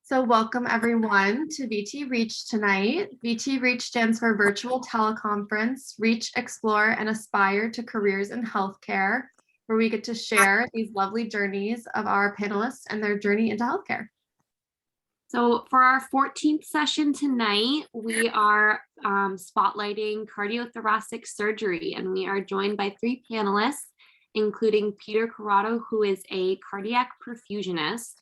So welcome everyone to VT Reach tonight. VT Reach stands for Virtual Teleconference, Reach, Explore, and Aspire to Careers in Healthcare, where we get to share these lovely journeys of our panelists and their journey into healthcare. So for our 14th session tonight, we are spotlighting cardiothoracic surgery, and we are joined by three panelists, including Peter Corrado, who is a cardiac perfusionist,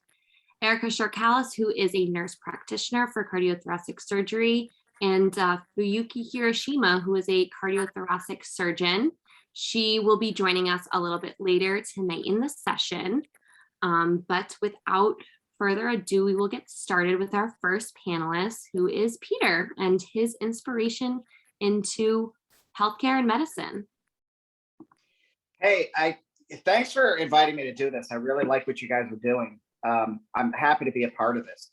Erica Charkalis, who is a nurse practitioner for cardiothoracic surgery, and Fuyuki Hirashima, who is a cardiothoracic surgeon. She will be joining us a little bit later tonight in the session. But without further ado, we will get started with our first panelist, who is Peter, and his inspiration into healthcare and medicine. Hey, thanks for inviting me to do this. I really like what you guys are doing. I'm happy to be a part of this.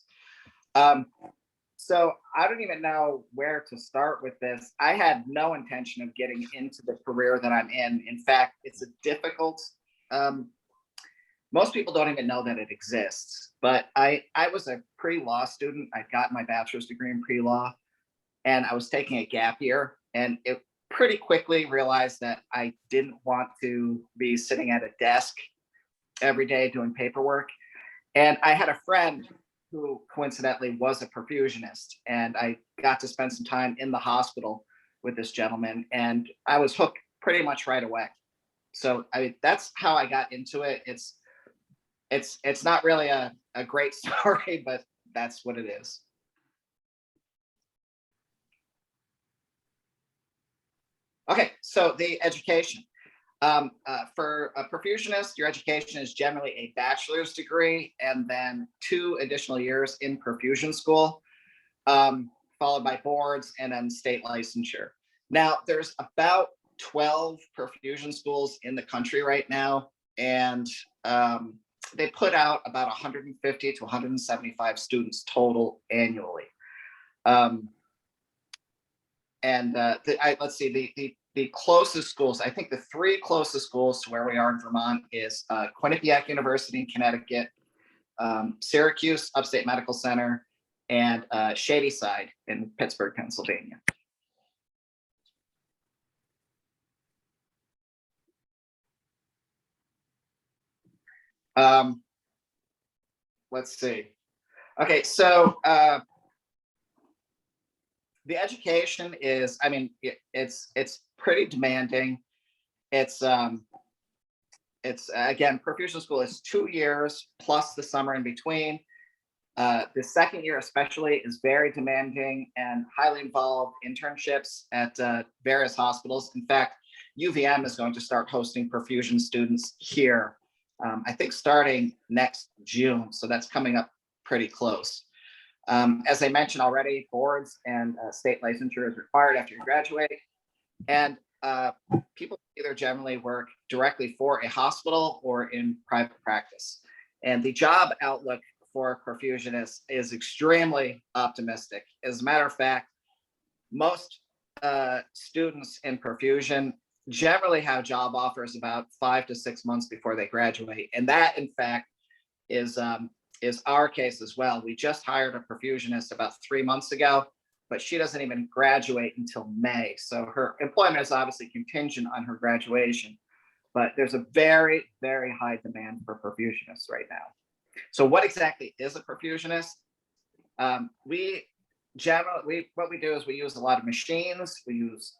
So I don't even know where to start with this. I had no intention of getting into the career that I'm in. In fact, it's a difficult, most people don't even know that it exists, but I was a pre-law student. I got my bachelor's degree in pre-law, and I was taking a gap year, and it pretty quickly realized that I didn't want to be sitting at a desk every day doing paperwork. And I had a friend who coincidentally was a perfusionist, and I got to spend some time in the hospital with this gentleman, and I was hooked pretty much right away. So that's how I got into it. It's not really a great story, but that's what it is. Okay, so the education. For a perfusionist, your education is generally a bachelor's degree and then 2 additional years in perfusion school, followed by boards and then state licensure. Now, there's about 12 perfusion schools in the country right now, and they put out about 150 to 175 students total annually. Let's see, the closest schools, I think the 3 closest schools to where we are in Vermont is Quinnipiac University in Connecticut, Syracuse Upstate Medical Center, and Shadyside in Pittsburgh, Pennsylvania. Let's see. Okay, so the education is, I mean, it's pretty demanding. It's again, perfusion school is 2 years plus the summer in between. The second year especially is very demanding and highly involved internships at various hospitals. In fact, UVM is going to start hosting perfusion students here, I think starting next June. So that's coming up pretty close. As I mentioned already, boards and state licensure is required after you graduate. And people either generally work directly for a hospital or in private practice. And the job outlook for perfusionists is extremely optimistic. As a matter of fact, most students in perfusion generally have job offers about 5 to 6 months before they graduate. And that, in fact, is our case as well. We just hired a perfusionist about 3 months ago, but she doesn't even graduate until May. So her employment is obviously contingent on her graduation, but there's a very, very high demand for perfusionists right now. So what exactly is a perfusionist? What we do is we use a lot of machines. We use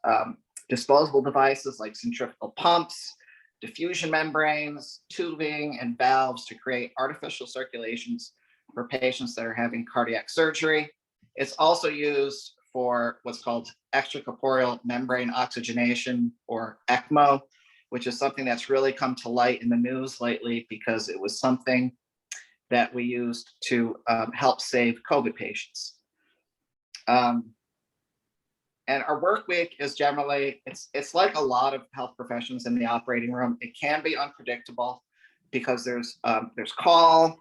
disposable devices like centrifugal pumps, diffusion membranes, tubing, and valves to create artificial circulations for patients that are having cardiac surgery. It's also used for what's called extracorporeal membrane oxygenation, or ECMO, which is something that's really come to light in the news lately because it was something that we used to help save COVID patients. And our work week is generally, it's like a lot of health professions in the operating room. It can be unpredictable because there's call.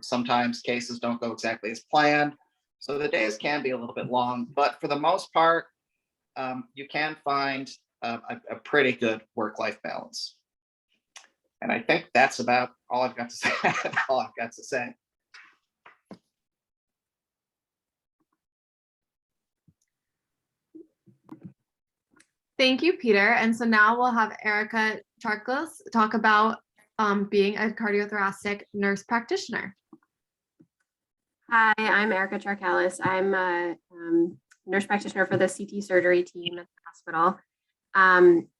Sometimes cases don't go exactly as planned. So the days can be a little bit long, but for the most part, you can find a pretty good work-life balance. And I think that's about all I've got to say. Thank you, Peter. And so now we'll have Erica Charkalis talk about being a cardiothoracic nurse practitioner. Hi, I'm Erica Charkalis. I'm a nurse practitioner for the CT surgery team at the hospital.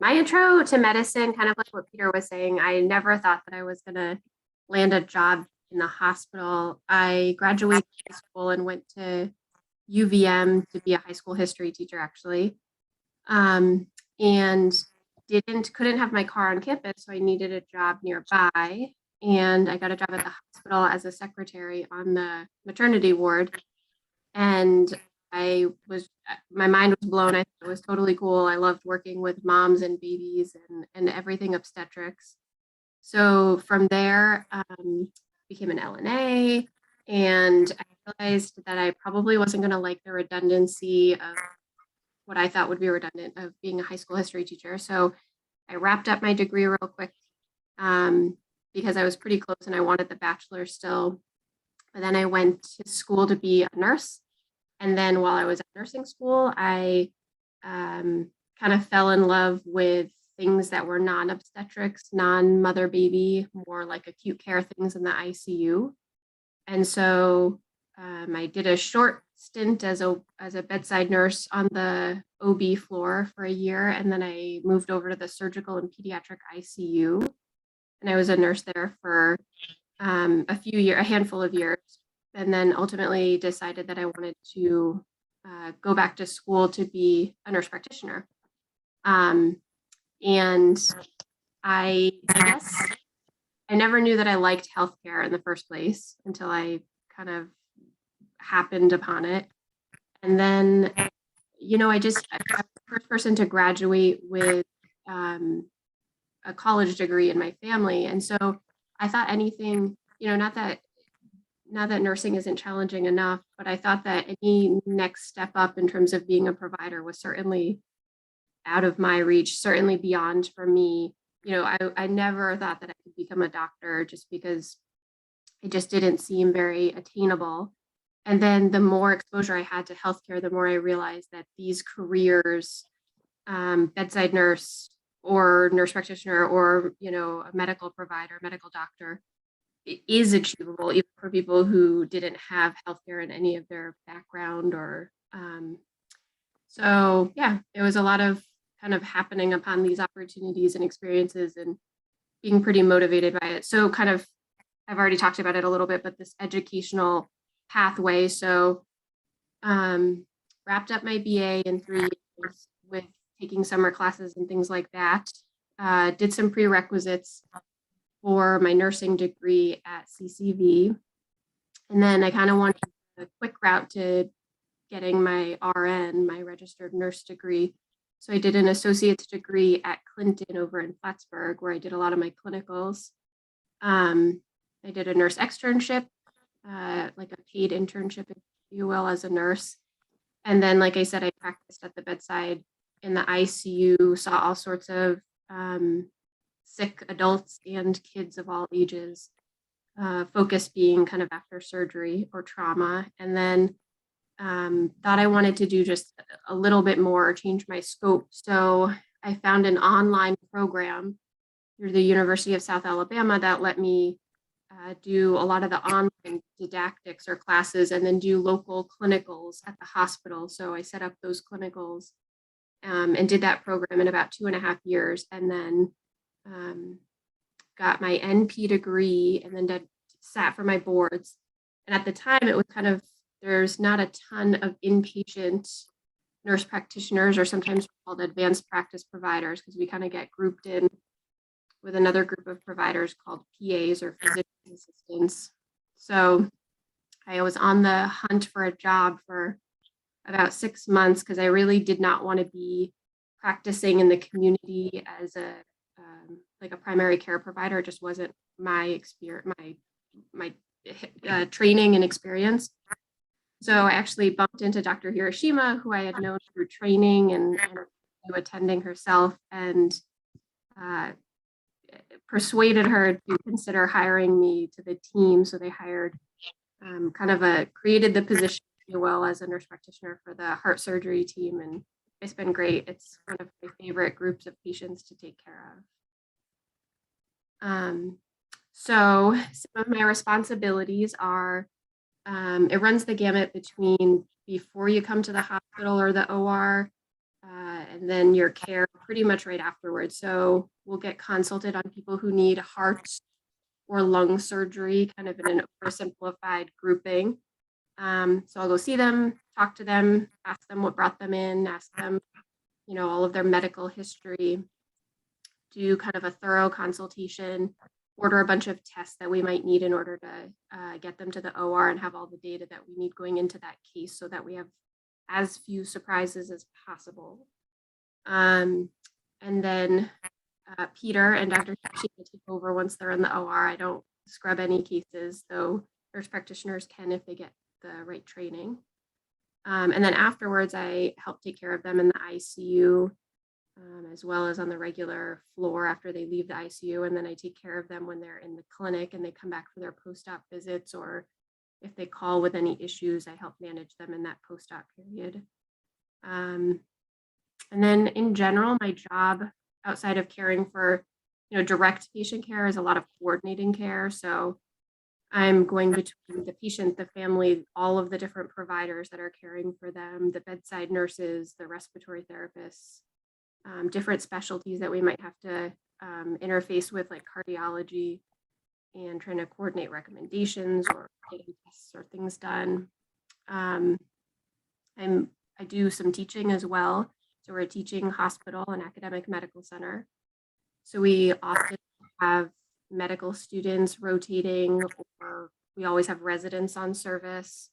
My intro to medicine, kind of like what Peter was saying, I never thought that I was going to land a job in the hospital. I graduated high school and went to UVM to be a high school history teacher, actually, and couldn't have my car on campus, so I needed a job nearby. And I got a job at the hospital as a secretary on the maternity ward. And my mind was blown. I thought it was totally cool. I loved working with moms and babies and everything obstetrics. So from there, became an LNA, and I realized that I probably wasn't going to like the redundancy of what I thought would be redundant of being a high school history teacher. So I wrapped up my degree real quick because I was pretty close and I wanted the bachelor still. But then I went to school to be a nurse. And then while I was at nursing school, I kind of fell in love with things that were non-obstetrics, non-mother baby, more like acute care things in the ICU. And so I did a short stint as a bedside nurse on the OB floor for a year. And then I moved over to the surgical and pediatric ICU. And I was a nurse there for a handful of years. And then ultimately decided that I wanted to go back to school to be a nurse practitioner. And I guess I never knew that I liked healthcare in the first place until I kind of happened upon it. And then, I was the first person to graduate with a college degree in my family. And so I thought anything, not that nursing isn't challenging enough, but I thought that any next step up in terms of being a provider was certainly out of my reach, certainly beyond for me. I never thought that I could become a doctor just because it just didn't seem very attainable. And then the more exposure I had to healthcare, the more I realized that these careers, bedside nurse or nurse practitioner or, a medical provider, medical doctor, is achievable even for people who didn't have healthcare in any of their background or so yeah, it was a lot of kind of happening upon these opportunities and experiences and being pretty motivated by it. So kind of, I've already talked about it a little bit, but this educational pathway. So wrapped up my BA in 3 years with taking summer classes and things like that. Did some prerequisites for my nursing degree at CCV. And then I kind of wanted a quick route to getting my RN, my registered nurse degree. So I did an associate's degree at Clinton over in Plattsburgh, where I did a lot of my clinicals. I did a nurse externship, like a paid internship, if you will, as a nurse. And then, like I said, I practiced at the bedside in the ICU, saw all sorts of sick adults and kids of all ages, focus being kind of after surgery or trauma. And then thought I wanted to do just a little bit more, change my scope. So I found an online program through the University of South Alabama that let me do a lot of the online didactics or classes and then do local clinicals at the hospital. So I set up those clinicals and did that program in about 2.5 years, and then got my NP degree and then sat for my boards. And at the time it was kind of, there's not a ton of inpatient nurse practitioners, or sometimes called advanced practice providers, because we kind of get grouped in with another group of providers called PAs or physician assistants. So I was on the hunt for a job for about 6 months because I really did not want to be practicing in the community as a like a primary care provider. It just wasn't my experience, my training and experience. So I actually bumped into Dr. Hiroshima, who I had known through training and attending herself, and persuaded her to consider hiring me to the team. So they hired created the position, if you will, as a nurse practitioner for the heart surgery team, and it's been great. It's one of my favorite groups of patients to take care of. So some of my responsibilities are, it runs the gamut between before you come to the hospital or the OR, and then your care pretty much right afterwards. So we'll get consulted on people who need heart or lung surgery, kind of in an oversimplified grouping. So I'll go see them, talk to them, ask them what brought them in, ask them, all of their medical history, do kind of a thorough consultation, order a bunch of tests that we might need in order to get them to the OR and have all the data that we need going into that case so that we have as few surprises as possible. And then Peter and Dr. Hirashima take over once they're in the OR. I don't scrub any cases, though nurse practitioners can if they get the right training. And then afterwards, I help take care of them in the ICU, as well as on the regular floor after they leave the ICU. And then I take care of them when they're in the clinic and they come back for their post-op visits, or if they call with any issues, I help manage them in that post-op period. And then in general, my job outside of caring for, direct patient care is a lot of coordinating care. So I'm going between the patient, the family, all of the different providers that are caring for them, the bedside nurses, the respiratory therapists, different specialties that we might have to interface with, like cardiology, and trying to coordinate recommendations or getting tests or things done. I do some teaching as well. So we're a teaching hospital and academic medical center. So we often have medical students rotating, or we always have residents on service.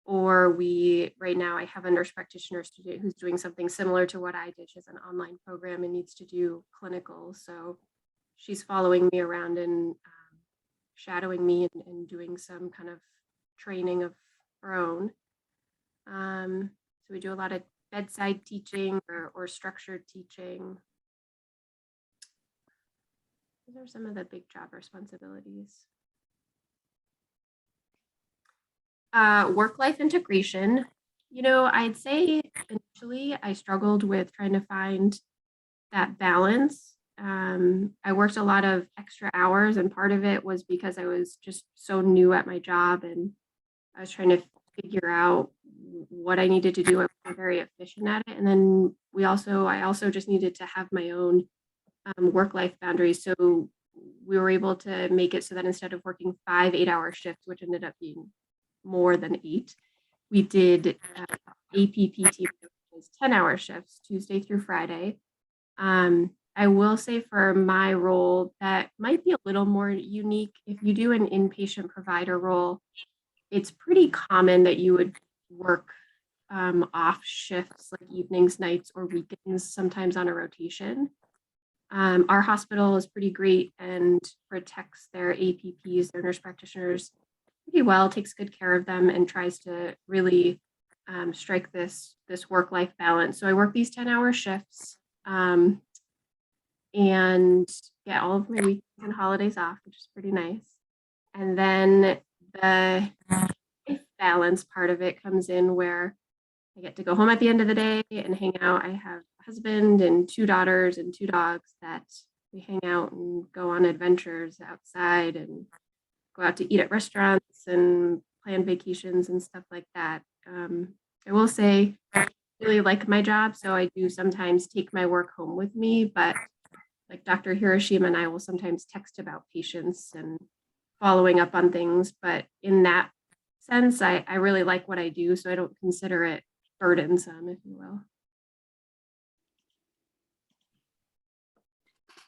Or right now I have a nurse practitioner student who's doing something similar to what I did. She has an online program and needs to do clinical. So she's following me around and shadowing me and doing some kind of training of her own. So we do a lot of bedside teaching or structured teaching. Those are some of the big job responsibilities. Work-life integration. I'd say initially I struggled with trying to find that balance. I worked a lot of extra hours, and part of it was because I was just so new at my job and I was trying to figure out what I needed to do. I wasn't very efficient at it. And then I also just needed to have my own work-life boundaries. So we were able to make it so that instead of working 5 8-hour shifts, which ended up being more than 8, we did APPT, 10-hour shifts, Tuesday through Friday. I will say for my role, that might be a little more unique. If you do an inpatient provider role, it's pretty common that you would work off shifts, like evenings, nights, or weekends, sometimes on a rotation. Our hospital is pretty great and protects their APPs, their nurse practitioners, pretty well, takes good care of them, and tries to really strike this work-life balance. So I work these 10-hour shifts and get all of my weekends and holidays off, which is pretty nice. And then the balance part of it comes in where I get to go home at the end of the day and hang out. I have a husband and 2 daughters and 2 dogs that we hang out and go on adventures outside and go out to eat at restaurants and plan vacations and stuff like that. I will say I really like my job, so I do sometimes take my work home with me, but like Dr. Hiroshima and I will sometimes text about patients and following up on things. But in that sense, I really like what I do, so I don't consider it burdensome, if you will.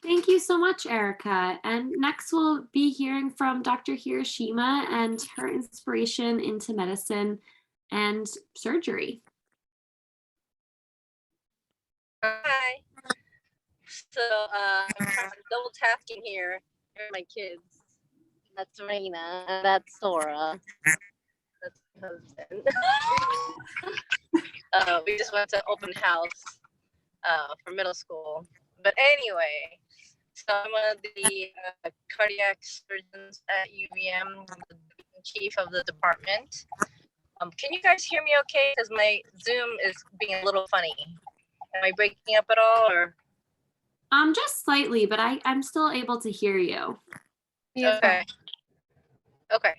Thank you so much, Erica. And next we'll be hearing from Dr. Hirashima and her inspiration into medicine and surgery. Hi. So I'm double tasking here. Here are my kids. That's Raina and that's Sora. That's my husband. We just went to open house for middle school. But anyway, so I'm one of the cardiac surgeons at UVM, the chief of the department. Can you guys hear me okay? Because my Zoom is being a little funny. Am I breaking up at all, or? Just slightly, but I'm still able to hear you. Okay. Okay.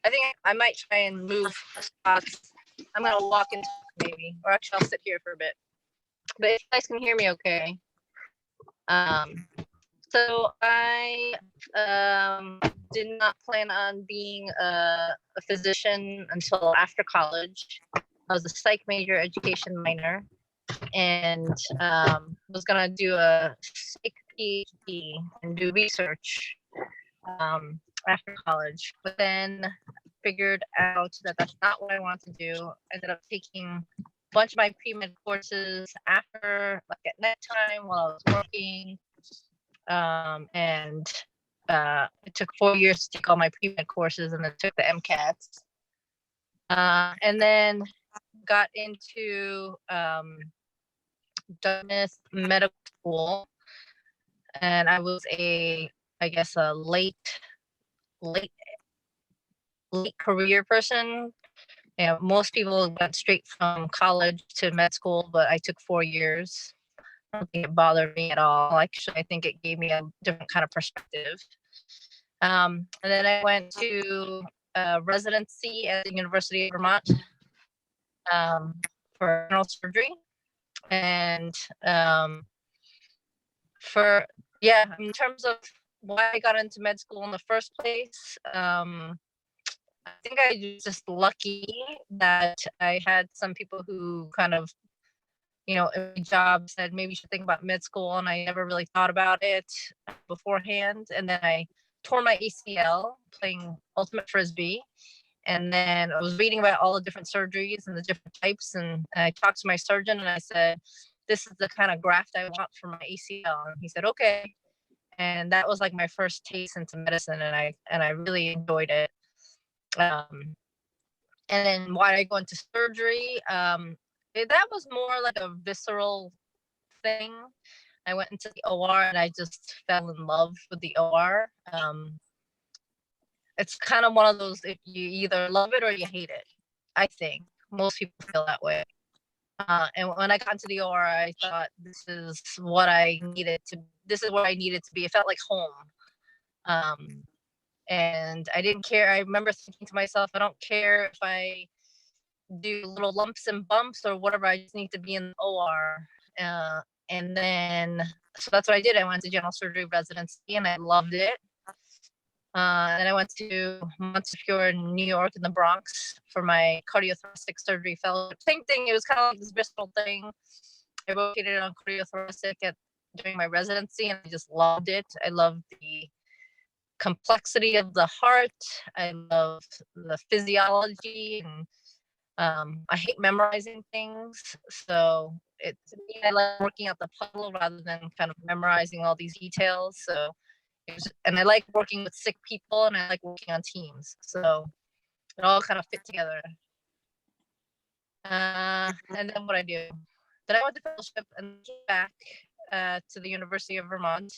I think I might try and move spots. I'm gonna walk and talk maybe, or actually I'll sit here for a bit. But if you guys can hear me okay. So I did not plan on being a physician until after college. I was a psych major, education minor, and was gonna do a psych PhD and do research after college. But then figured out that that's not what I want to do. Ended up taking a bunch of my pre-med courses after, like at nighttime while I was working. It took 4 years to take all my pre-med courses, and then took the MCATs. And then got into Dartmouth Medical School, and I was I guess a late career person. You know, most people went straight from college to med school, but I took 4 years. I don't think it bothered me at all. Actually, I think it gave me a different kind of perspective. And then I went to residency at the University of Vermont for general surgery. And in terms of why I got into med school in the first place, I think I was just lucky that I had some people who kind of, in my job said maybe you should think about med school, and I never really thought about it beforehand. And then I tore my ACL playing ultimate frisbee, and then I was reading about all the different surgeries and the different types, and I talked to my surgeon and I said, this is the kind of graft I want for my ACL, and he said okay. And that was like my first taste into medicine, and I really enjoyed it. And then why I go into surgery, that was more like a visceral thing. I went into the OR and I just fell in love with the OR. It's kind of one of those, if you either love it or you hate it. I think most people feel that way. And when I got into the OR, I thought this is what I needed to be. It felt like home. And I didn't care. I remember thinking to myself, I don't care if I do little lumps and bumps or whatever. I just need to be in the OR. And then, so that's what I did. I went to general surgery residency and I loved it. Then I went to Montefiore in New York, in the Bronx, for my cardiothoracic surgery fellowship. Same thing. It was kind of like this visceral thing. I rotated on cardiothoracic during my residency, and I just loved it. I loved the complexity of the heart. I love the physiology, and I hate memorizing things. So to me, I like working out the puzzle rather than kind of memorizing all these details. So and I like working with sick people, and I like working on teams. So it all kind of fit together. And then what I do? Then I went to fellowship and came back to the University of Vermont.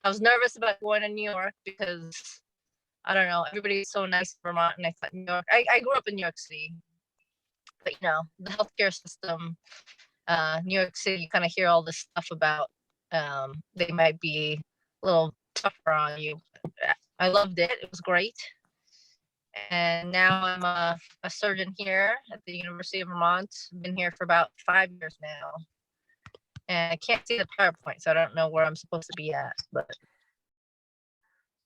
I was nervous about going to New York because, I don't know, everybody's so nice in Vermont, and I thought New York, I grew up in New York City, but the healthcare system, New York City, you kind of hear all this stuff about, they might be a little tougher on you. I loved it. It was great. And now I'm a surgeon here at the University of Vermont. I've been here for about 5 years now. And I can't see the PowerPoint, so I don't know where I'm supposed to be at. But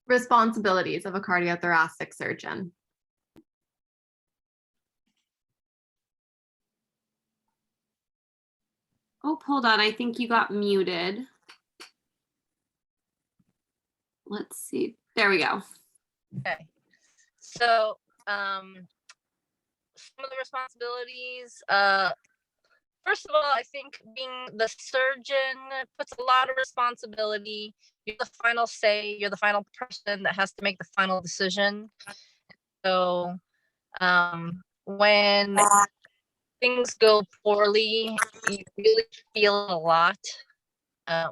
responsibilities of a cardiothoracic surgeon. Oh, hold on. I think you got muted. Let's see. There we go. okay. So some of the responsibilities, first of all, I think being the surgeon puts a lot of responsibility. You're the final say, you're the final person that has to make the final decision. So when things go poorly, you really feel it a lot.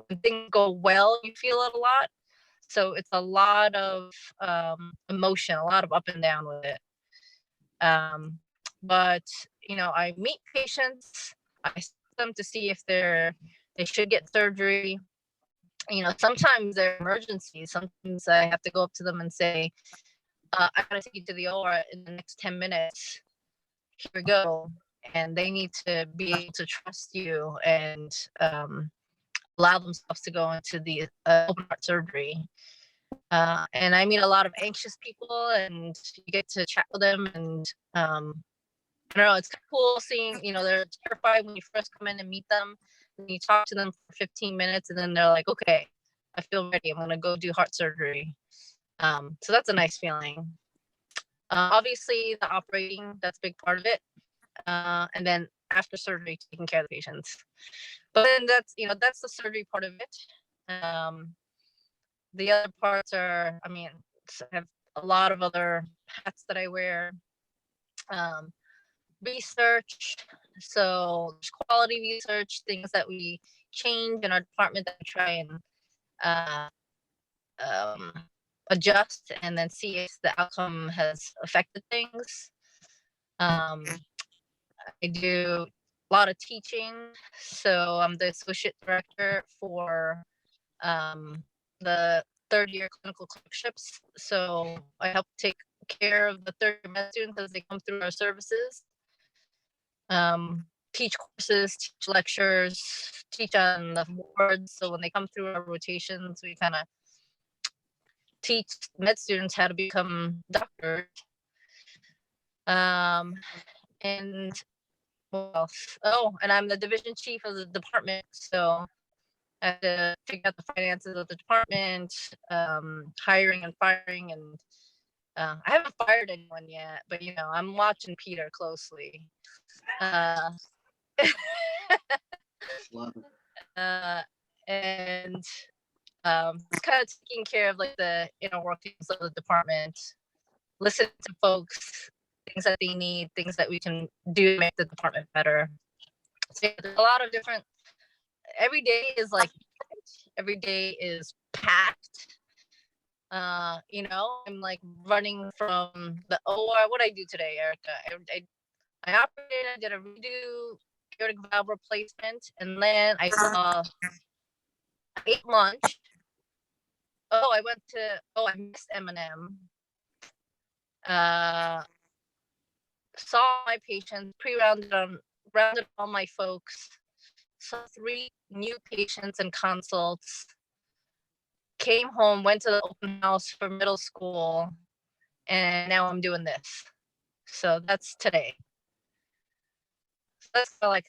When things go well, you feel it a lot. So it's a lot of emotion, a lot of up and down with it. But I meet patients, I them to see if they should get surgery. You know, sometimes they're emergencies. Sometimes I have to go up to them and say, I gotta take you to the OR in the next 10 minutes. Here we go. And they need to be able to trust you and allow themselves to go into the open heart surgery. And I meet a lot of anxious people, and you get to chat with them, and I don't know, it's cool seeing, you know, they're terrified when you first come in and meet them, and you talk to them for 15 minutes, and then they're like, okay, I feel ready, I'm gonna go do heart surgery. So that's a nice feeling. Obviously the operating, that's a big part of it. And then after surgery, taking care of the patients. But then that's, you know, that's the surgery part of it. The other parts are, I mean, I have a lot of other hats that I wear. Research, so there's quality research, things that we change in our department that we try and adjust and then see if the outcome has affected things. I do a lot of teaching, so I'm the associate director for the third year clinical clerkships. So I help take care of the third year med students as they come through our services. Teach courses, teach lectures, teach on the wards. So when they come through our rotations, we kind of teach med students how to become doctors. And what else? Oh, and I'm the division chief of the department. So I have to figure out the finances of the department, hiring and firing, and I haven't fired anyone yet, but you know, I'm watching Peter closely. Love it. And it's kind of taking care of like the inner workings of the department, listen to folks, things that they need, things that we can do to make the department better. So there's a lot of different, every day is packed. You know, I'm like running from the OR. What I do today, Erica? I operated, I did a redo aortic valve replacement, and then I ate lunch. I missed M&M. Saw my patients, rounded all my folks, saw 3 new patients and consults, came home, went to the open house for middle school, and now I'm doing this. So that's today. So that's kind of like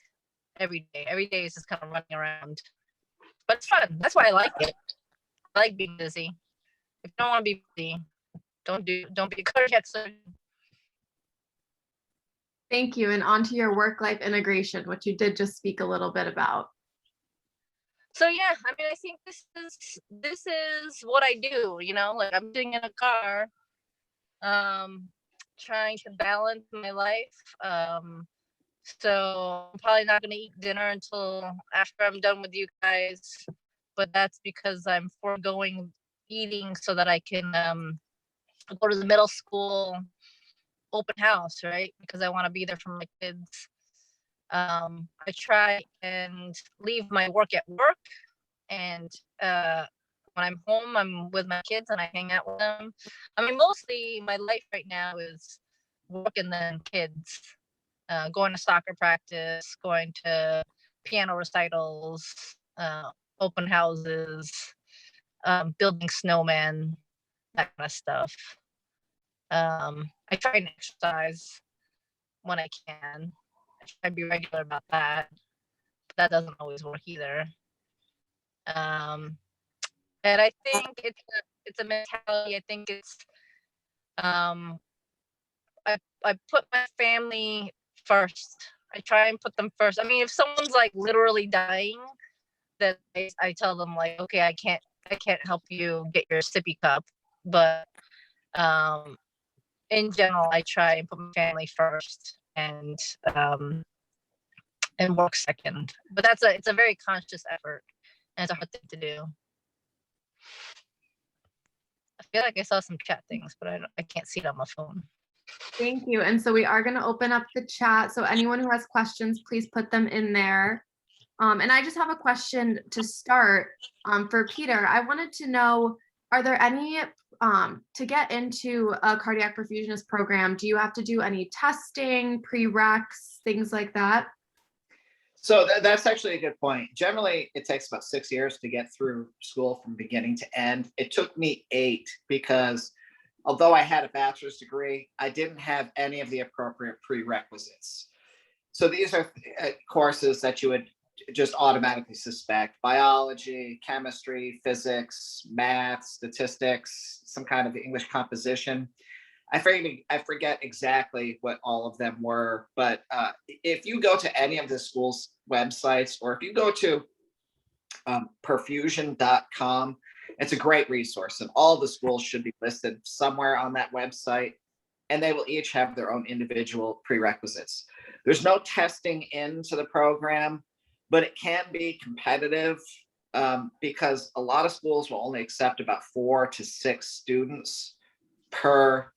every day is just kind of running around, but it's fun. That's why I like it. I like being busy. If you don't want to be busy, don't be a cardiac surgeon. Thank you. And on to your work-life integration, which you did just speak a little bit about. So yeah, I mean, I think this is what I do, you know, like I'm sitting in a car, trying to balance my life. So I'm probably not going to eat dinner until after I'm done with you guys, but that's because I'm foregoing eating so that I can go to the middle school open house, right? Because I want to be there for my kids. I try and leave my work at work, and when I'm home, I'm with my kids and I hang out with them. I mean, mostly my life right now is work and then kids. Going to soccer practice, going to piano recitals, open houses, building snowmen, that kind of stuff. I try and exercise when I can. I try to be regular about that, but that doesn't always work either. And I think it's a mentality. I think it's I put my family first. I try and put them first. I mean, if someone's like literally dying, then I tell them like, okay, I can't help you get your sippy cup. But in general, I try and put my family first and work second. But it's a very conscious effort, and it's a hard thing to do. I feel like I saw some chat things, but I can't see it on my phone. Thank you. And so we are going to open up the chat. So anyone who has questions, please put them in there. And I just have a question to start for Peter. I wanted to know, are there any, to get into a cardiac perfusionist program, do you have to do any testing, prereqs, things like that? So that's actually a good point. Generally, it takes about 6 years to get through school from beginning to end. It took me 8 because although I had a bachelor's degree, I didn't have any of the appropriate prerequisites. So these are courses that you would just automatically suspect: biology, chemistry, physics, math, statistics, some kind of English composition. I forget exactly what all of them were, but if you go to any of the school's websites, or if you go to perfusion.com, it's a great resource, and all the schools should be listed somewhere on that website, and they will each have their own individual prerequisites. There's no testing into the program, but it can be competitive because a lot of schools will only accept about 4 to 6 students per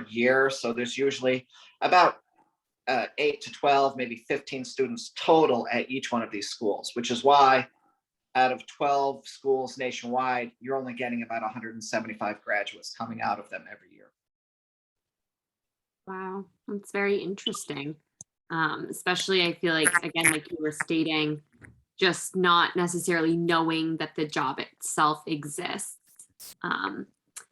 year. So there's usually about 8 to 12, maybe 15 students total at each one of these schools, which is why out of 12 schools nationwide, you're only getting about 175 graduates coming out of them every year. Wow, that's very interesting. Especially I feel like, again, like you were stating, just not necessarily knowing that the job itself exists.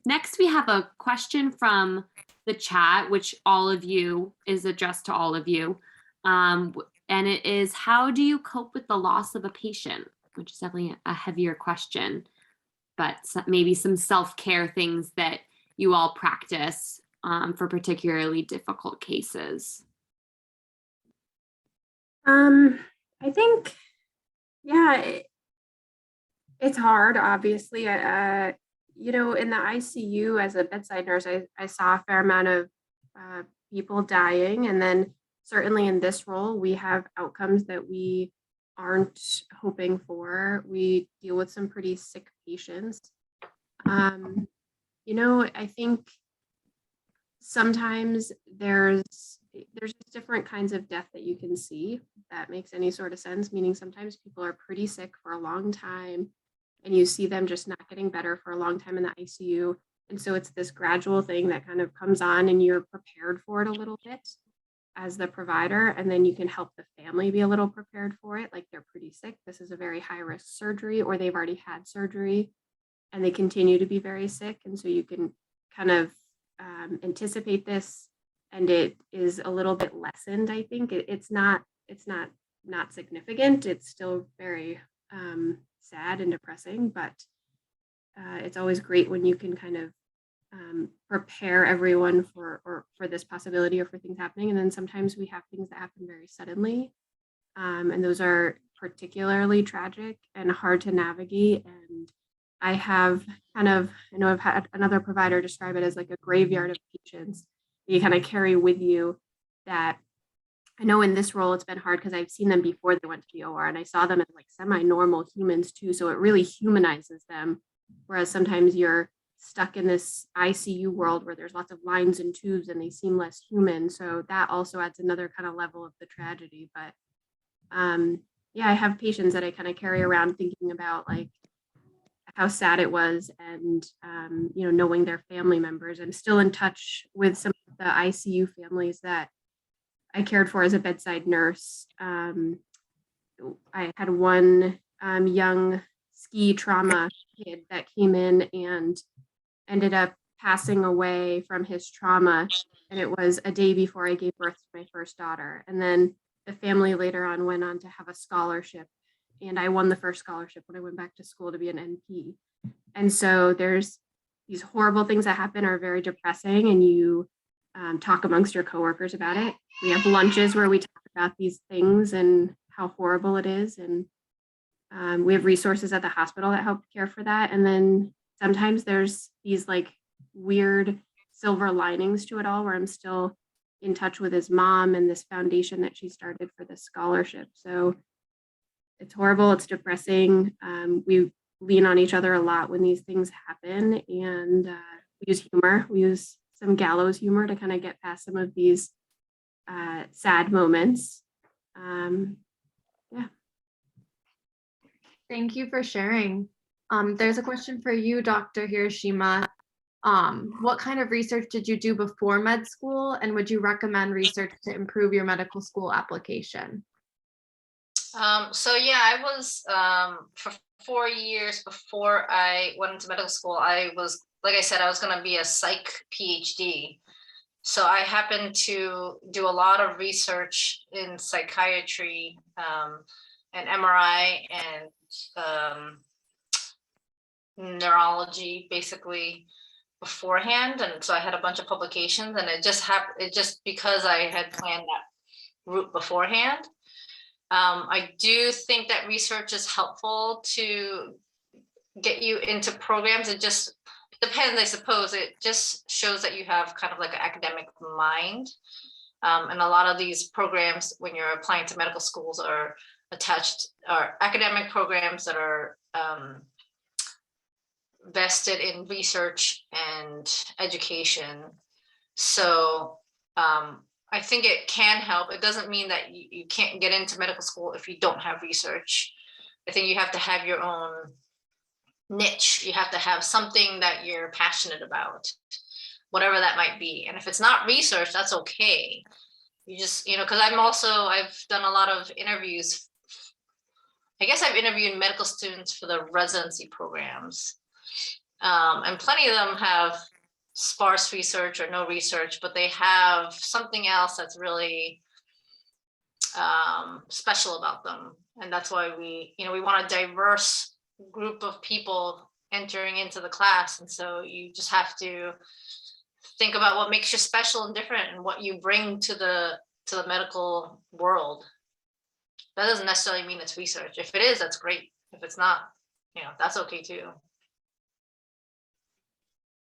Next, we have a question from the chat, which all of you is addressed to all of you. And it is, how do you cope with the loss of a patient? Which is definitely a heavier question, but maybe some self-care things that you all practice for particularly difficult cases. I think, yeah, it's hard, obviously. You know, in the ICU as a bedside nurse, I saw a fair amount of people dying. And then certainly in this role, we have outcomes that we aren't hoping for. We deal with some pretty sick patients. You know, I think sometimes there's different kinds of death that you can see, if that makes any sort of sense, meaning sometimes people are pretty sick for a long time and you see them just not getting better for a long time in the ICU. And so it's this gradual thing that kind of comes on and you're prepared for it a little bit as the provider, and then you can help the family be a little prepared for it. Like, they're pretty sick, this is a very high risk surgery, or they've already had surgery and they continue to be very sick. And so you can kind of anticipate this, and it is a little bit lessened. I think it's not significant. It's still very sad and depressing, but it's always great when you can kind of prepare everyone for this possibility or for things happening. And then sometimes we have things that happen very suddenly, and those are particularly tragic and hard to navigate. And I know I've had another provider describe it as like a graveyard of patients you kind of carry with you, that I know in this role it's been hard because I've seen them before they went to the OR, and I saw them as like semi-normal humans too. So it really humanizes them. Whereas sometimes you're stuck in this ICU world where there's lots of lines and tubes and they seem less human. So that also adds another kind of level of the tragedy. But yeah, I have patients that I kind of carry around thinking about like how sad it was, and you know, knowing their family members. I'm still in touch with some of the ICU families that I cared for as a bedside nurse. I had one young ski trauma kid that came in and ended up passing away from his trauma, and it was a day before I gave birth to my first daughter. And then the family later on went on to have a scholarship, and I won the first scholarship when I went back to school to be an NP. And so there's these horrible things that happen, are very depressing, and you talk amongst your coworkers about it. We have lunches where we talk about these things and how horrible it is. And we have resources at the hospital that help care for that. And then sometimes there's these like weird silver linings to it all, where I'm still in touch with his mom and this foundation that she started for this scholarship. So it's horrible, it's depressing. We lean on each other a lot when these things happen, and we use humor. We use some gallows humor to kind of get past some of these sad moments. Yeah. Thank you for sharing. There's a question for you, Dr. Hiroshima. What kind of research did you do before med school, and would you recommend research to improve your medical school application? So yeah, I was for 4 years before I went into medical school, I was, like I said, I was going to be a psych PhD. So I happened to do a lot of research in psychiatry and MRI and neurology, basically, beforehand. And so I had a bunch of publications, and it just because I had planned that route beforehand. I do think that research is helpful to get you into programs. It just depends, I suppose. It just shows that you have kind of like an academic mind. And a lot of these programs, when you're applying to medical schools, are academic programs that are vested in research and education. So I think it can help. It doesn't mean that you can't get into medical school if you don't have research. I think you have to have your own niche. You have to have something that you're passionate about, whatever that might be. And if it's not research, that's okay. You just, because I've done a lot of interviews. I guess I've interviewed medical students for the residency programs. And plenty of them have sparse research or no research, but they have something else that's really special about them. And that's why we want a diverse group of people entering into the class. And so you just have to think about what makes you special and different and what you bring to the medical world. That doesn't necessarily mean it's research. If it is, that's great. If it's not, that's okay too.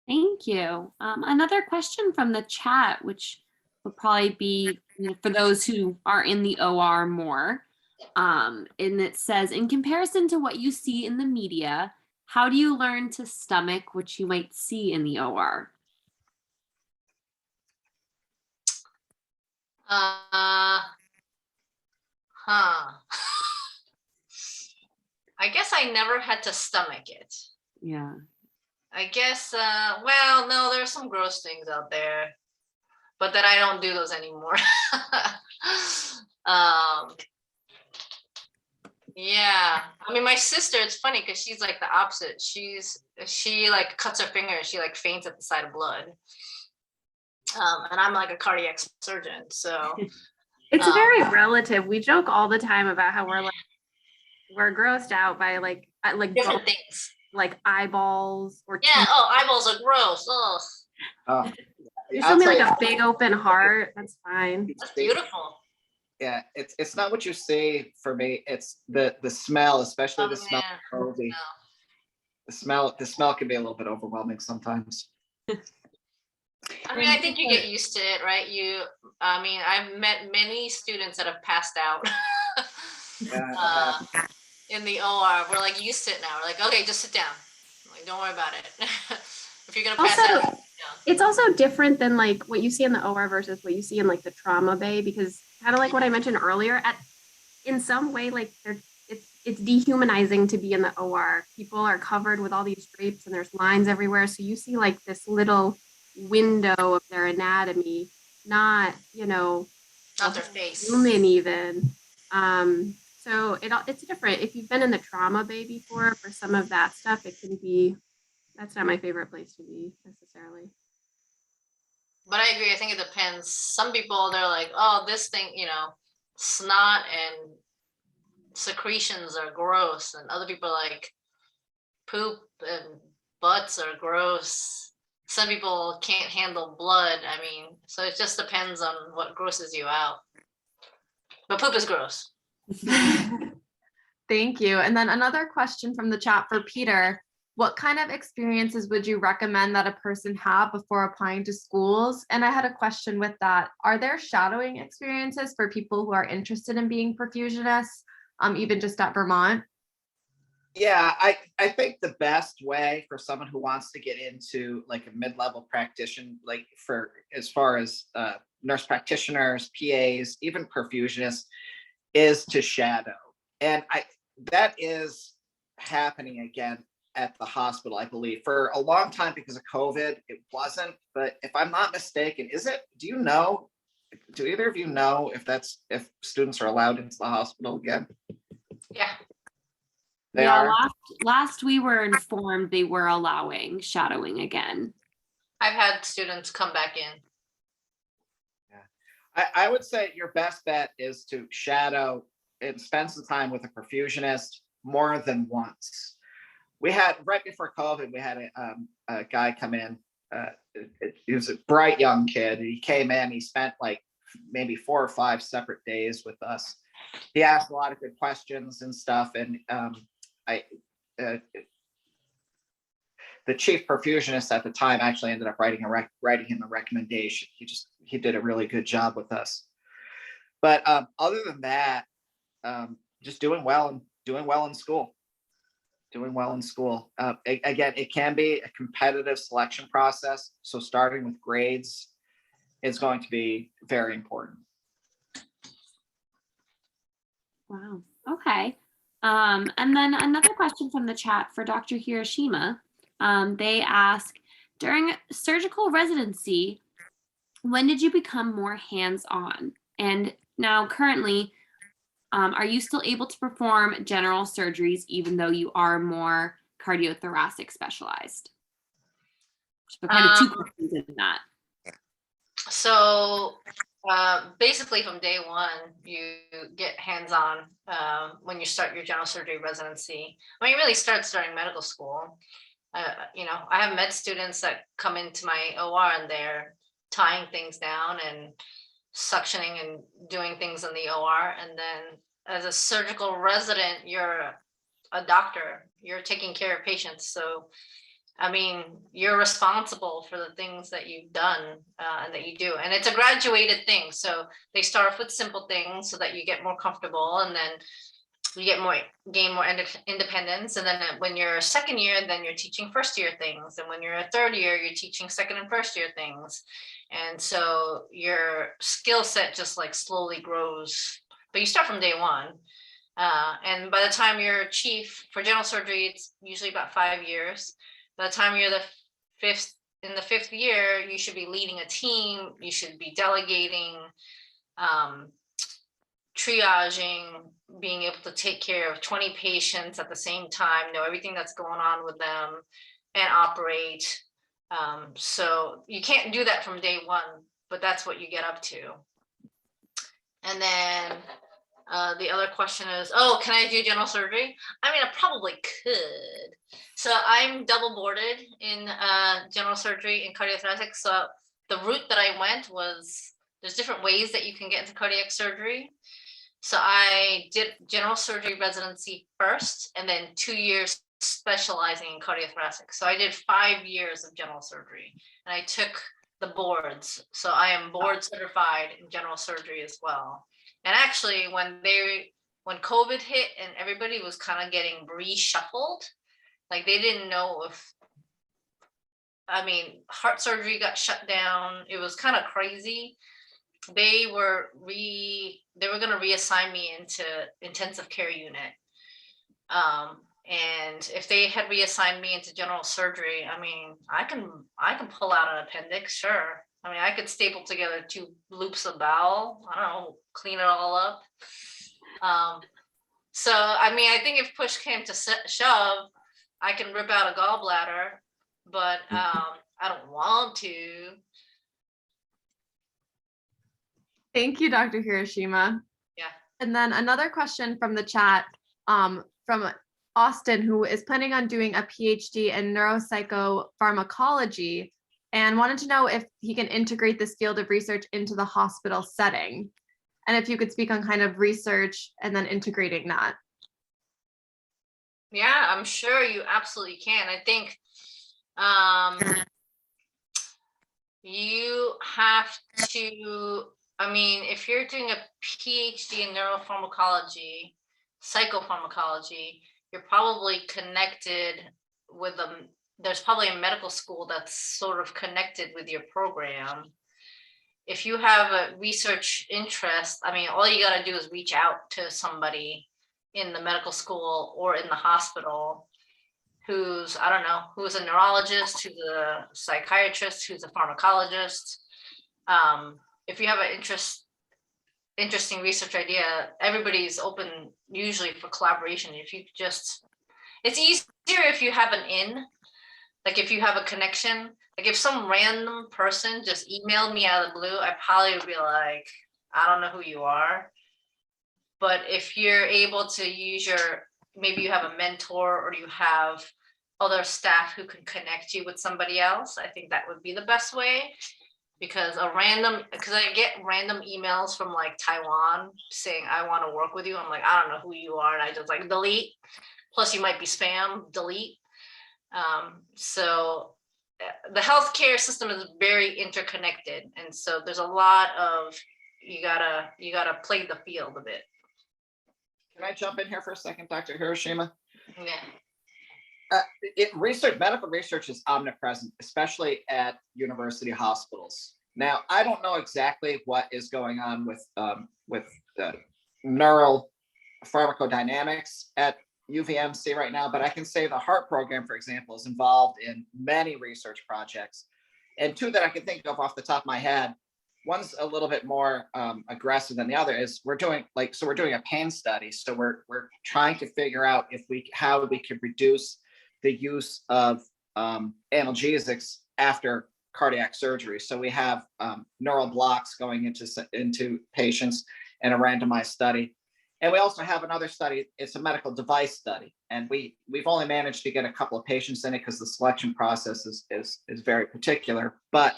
Thank you. Another question from the chat, which would probably be for those who are in the OR more. And it says, in comparison to what you see in the media, how do you learn to stomach what you might see in the OR? I guess I never had to stomach it. Yeah. I guess, well, no, there's some gross things out there, but then I don't do those anymore. Yeah, I mean, my sister, it's funny because she's like the opposite. She like cuts her finger and she like faints at the sight of blood. And I'm like a cardiac surgeon, so. It's very relative. We joke all the time about how we're grossed out by like different things. Like eyeballs or yeah. Eyeballs are gross. Oh, you show me like a big open heart. That's fine. That's beautiful. Yeah, it's not what you see for me. It's the smell, especially the smell of moldy. The smell can be a little bit overwhelming sometimes. I mean, I think you get used to it, right? I've met many students that have passed out. In the OR, we're like used to it now. We're like, okay, just sit down. Like, don't worry about it. If you're gonna pass out, it's also different than like what you see in the OR versus what you see in like the trauma bay, because kind of like what I mentioned earlier, in some way, like it's dehumanizing to be in the OR. People are covered with all these drapes and there's lines everywhere, so you see like this little window of their anatomy, not not their face, human even. So it's different. If you've been in the trauma bay before for some of that stuff, it can be, that's not my favorite place to be necessarily. But I agree. I think it depends. Some people, they're like, oh, this thing, snot and secretions are gross. And other people are like, poop and butts are gross. Some people can't handle blood. I mean, so it just depends on what grosses you out. But poop is gross. Thank you. And then another question from the chat for Peter. What kind of experiences would you recommend that a person have before applying to schools? And I had a question with that. Are there shadowing experiences for people who are interested in being perfusionists, even just at Vermont? Yeah, I think the best way for someone who wants to get into like a mid-level practitioner, like for as far as nurse practitioners, PAs, even perfusionists, is to shadow. And that is happening again at the hospital, I believe. For a long time because of COVID, it wasn't. But if I'm not mistaken, is it? Do either of you know if students are allowed into the hospital again? Yeah. They Yeah, are. last we were informed they were allowing shadowing again. I've had students come back in. I would say your best bet is to shadow and spend some time with a perfusionist more than once. We had, right before COVID, we had a guy come in. He was a bright young kid. He came in, he spent like maybe 4 or 5 separate days with us. He asked a lot of good questions and stuff. And the chief perfusionist at the time actually ended up writing him a recommendation. He did a really good job with us. But other than that, just doing well in school. Again, it can be a competitive selection process. So starting with grades is going to be very important. Wow. Okay. And then another question from the chat for Dr. Hiroshima. They ask, during surgical residency, when did you become more hands-on? And now currently, are you still able to perform general surgeries even though you are more cardiothoracic specialized? So kind of 2 questions in that. So basically from day one, you get hands-on when you start your general surgery residency. When you really start during medical school, I have med students that come into my OR and they're tying things down and suctioning and doing things in the OR. And then as a surgical resident, you're a doctor, you're taking care of patients. So, I mean, you're responsible for the things that you've done and that you do. And it's a graduated thing. So they start off with simple things so that you get more comfortable, and then you gain more independence. And then when you're a second year, then you're teaching first year things. And when you're a third year, you're teaching second and first year things. And so your skill set just like slowly grows, but you start from day one. And by the time you're chief for general surgery, it's usually about 5 years. By the time you're in the fifth year, you should be leading a team. You should be delegating, triaging, being able to take care of 20 patients at the same time, know everything that's going on with them, and operate. So you can't do that from day one, but that's what you get up to. And then the other question is, can I do general surgery? I mean, I probably could. So I'm double boarded in general surgery and cardiothoracic. So the route that I went was, there's different ways that you can get into cardiac surgery. So I did general surgery residency first, and then 2 years specializing in cardiothoracic. So I did 5 years of general surgery, and I took the boards. So I am board certified in general surgery as well. And actually, when COVID hit and everybody was kind of getting reshuffled, like they didn't know heart surgery got shut down. It was kind of crazy. They were going to reassign me into intensive care unit. And if they had reassigned me into general surgery, I mean, I can pull out an appendix, sure. I mean, I could staple together 2 loops of bowel. I don't know, clean it all up. So, I mean, I think if push came to shove, I can rip out a gallbladder, but I don't want to. Thank you, Dr. Hiroshima. Yeah. And then another question from the chat from Austin, who is planning on doing a PhD in neuropsychopharmacology and wanted to know if he can integrate this field of research into the hospital setting. And if you could speak on kind of research and then integrating that. Yeah, I'm sure you absolutely can. I think you have to, if you're doing a PhD in neuropharmacology, psychopharmacology, you're probably connected with them. There's probably a medical school that's sort of connected with your program. If you have a research interest, all you got to do is reach out to somebody in the medical school or in the hospital who's, I don't know, who's a neurologist, who's a psychiatrist, who's a pharmacologist. If you have an interesting research idea, everybody's open usually for collaboration. If you just, it's easier if you have an in, like if you have a connection, like if some random person just emailed me out of the blue, I probably would be like, I don't know who you are. But if you're able to use maybe you have a mentor or you have other staff who can connect you with somebody else, I think that would be the best way. Because I get random emails from like Taiwan saying, I want to work with you. I'm like, I don't know who you are. And I just like delete. Plus you might be spam, delete. So the healthcare system is very interconnected. And so there's a lot of, you gotta play the field a bit. Can I jump in here for a second, Dr. Hiroshima? Yeah. Medical research is omnipresent, especially at university hospitals. Now, I don't know exactly what is going on with neural pharmacodynamics at UVMC right now, but I can say the heart program, for example, is involved in many research projects. And two that I can think of off the top of my head, one's a little bit more aggressive than the other, is we're doing a pain study. So we're trying to figure out how we can reduce the use of analgesics after cardiac surgery. So we have neural blocks going into patients in a randomized study. And we also have another study. It's a medical device study. And we've only managed to get a couple of patients in it because the selection process is very particular. But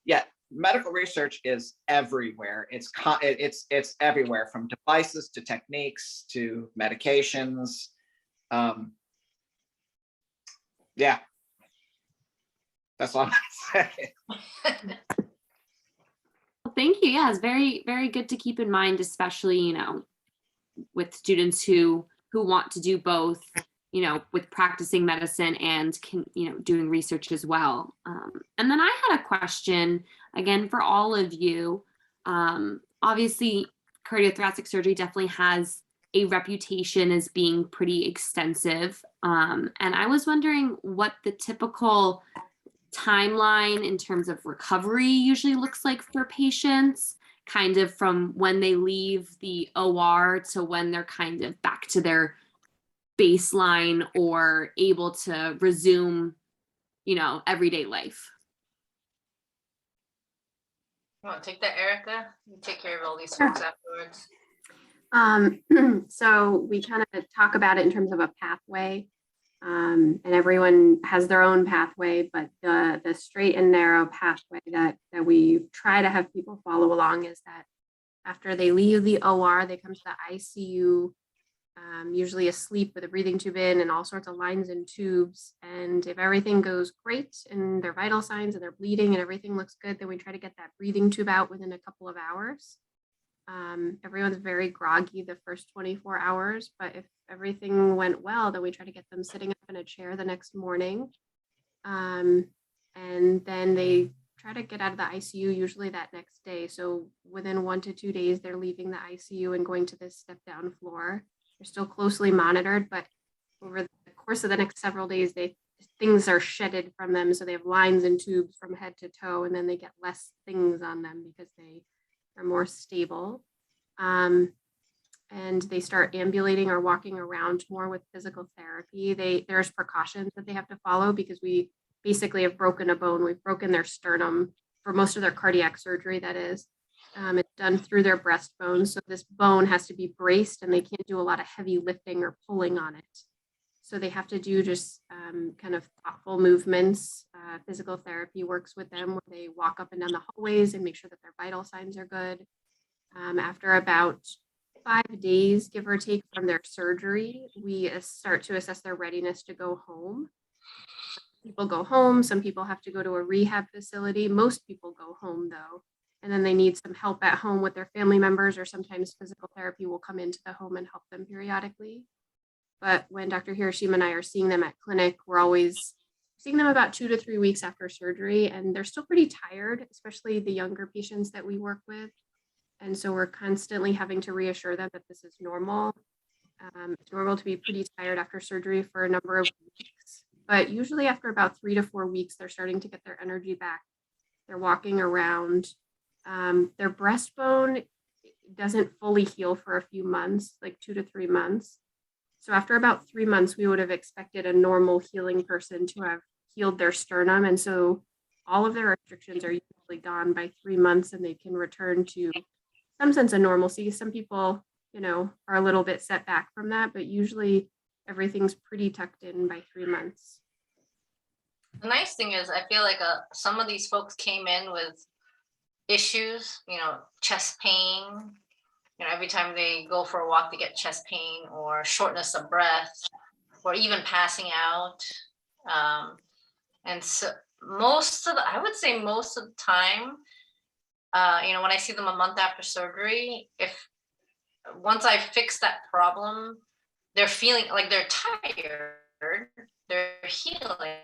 yeah, medical research is everywhere. It's everywhere, from devices to techniques to medications. Yeah, that's all I'm saying. Well, thank you. Yeah, it's very, very good to keep in mind, especially, with students who want to do both, with practicing medicine and doing research as well. And then I had a question again for all of you. Obviously, cardiothoracic surgery definitely has a reputation as being pretty extensive. And I was wondering what the typical timeline in terms of recovery usually looks like for patients, kind of from when they leave the OR to when they're kind of back to their baseline or able to resume, everyday life. You want to take that, Erica? You take care of all these folks afterwards. So we kind of talk about it in terms of a pathway, and everyone has their own pathway, but the straight and narrow pathway that we try to have people follow along is that after they leave the OR, they come to the ICU, usually asleep with a breathing tube in and all sorts of lines and tubes. And if everything goes great and their vital signs and they're bleeding and everything looks good, then we try to get that breathing tube out within a couple of hours. Everyone's very groggy the first 24 hours, but if everything went well, then we try to get them sitting up in a chair the next morning. And then they try to get out of the ICU usually that next day. So within 1 to 2 days, they're leaving the ICU and going to this step down floor. They're still closely monitored, but over the course of the next several days, things are shedded from them. So they have lines and tubes from head to toe, and then they get less things on them because they are more stable. And they start ambulating or walking around more with physical therapy. There's precautions that they have to follow because we basically have broken a bone. We've broken their sternum for most of their cardiac surgery, that is. It's done through their breastbone. So this bone has to be braced and they can't do a lot of heavy lifting or pulling on it. So they have to do just kind of thoughtful movements. Physical therapy works with them where they walk up and down the hallways and make sure that their vital signs are good. After about 5 days, give or take, from their surgery, we start to assess their readiness to go home. People go home. Some people have to go to a rehab facility. Most people go home, though. And then they need some help at home with their family members, or sometimes physical therapy will come into the home and help them periodically. But when Dr. Hiroshima and I are seeing them at clinic, we're always seeing them about 2 to 3 weeks after surgery, and they're still pretty tired, especially the younger patients that we work with. And so we're constantly having to reassure them that this is normal. It's normal to be pretty tired after surgery for a number of weeks, but usually after about 3 to 4 weeks, they're starting to get their energy back. They're walking around. Their breastbone doesn't fully heal for a few months, like 2 to 3 months. So after about 3 months, we would have expected a normal healing person to have healed their sternum. And so all of their restrictions are usually gone by 3 months, and they can return to some sense of normalcy. Some people, are a little bit set back from that, but usually everything's pretty tucked in by 3 months. The nice thing is, I feel like some of these folks came in with issues, chest pain. Every time they go for a walk, they get chest pain or shortness of breath, or even passing out. And so I would say most of the time, when I see them a month after surgery, once I fix that problem, they're feeling like they're tired, they're healing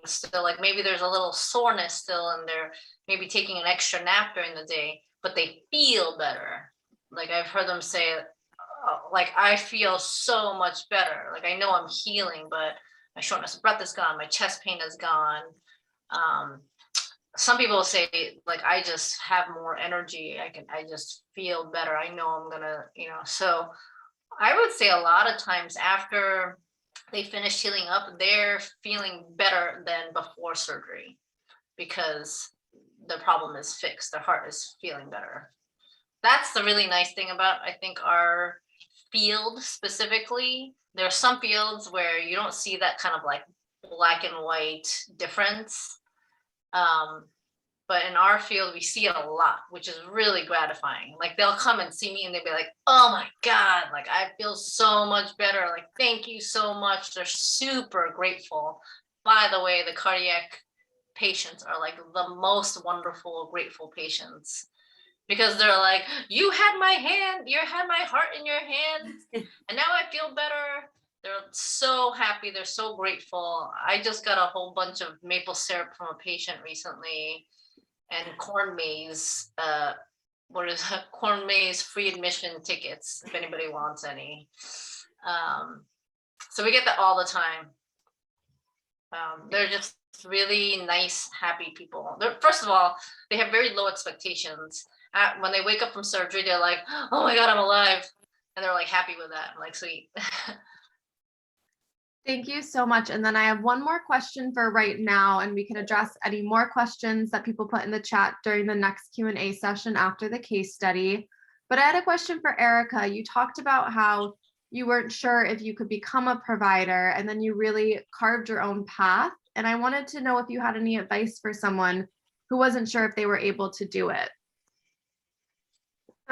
still, like maybe there's a little soreness still, and they're maybe taking an extra nap during the day, but they feel better. Like I've heard them say, like, I feel so much better. Like I know I'm healing, but my shortness of breath is gone, my chest pain is gone. Some people say, like, I just have more energy. I just feel better. I know I'm gonna, so I would say a lot of times after they finish healing up, they're feeling better than before surgery because the problem is fixed. Their heart is feeling better. That's the really nice thing about, I think, our field specifically. There are some fields where you don't see that kind of like black and white difference. But in our field, we see it a lot, which is really gratifying. Like they'll come and see me and they'll be like, oh my God, like I feel so much better. Like, thank you so much. They're super grateful. By the way, the cardiac patients are like the most wonderful, grateful patients, because they're like, you had my heart in your hand, and now I feel better. They're so happy. They're so grateful. I just got a whole bunch of maple syrup from a patient recently, and corn maze, corn maze free admission tickets, if anybody wants any. So we get that all the time. They're just really nice, happy people. First of all, they have very low expectations. When they wake up from surgery, they're like, oh my God, I'm alive. And they're like happy with that. I'm like, sweet. Thank you so much. And then I have one more question for right now, and we can address any more questions that people put in the chat during the next Q&A session after the case study. But I had a question for Erica. You talked about how you weren't sure if you could become a provider, and then you really carved your own path. And I wanted to know if you had any advice for someone who wasn't sure if they were able to do it.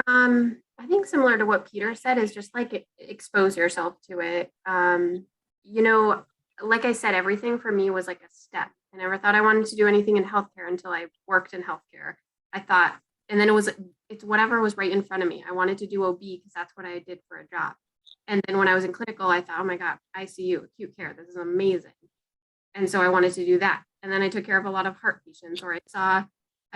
I think similar to what Peter said is just like expose yourself to it. Like I said, everything for me was like a step. I never thought I wanted to do anything in healthcare until I worked in healthcare. I thought, and then it's whatever was right in front of me. I wanted to do OB because that's what I did for a job. And then when I was in clinical, I thought, oh my God, ICU, acute care, this is amazing. And so I wanted to do that. And then I took care of a lot of heart patients, or I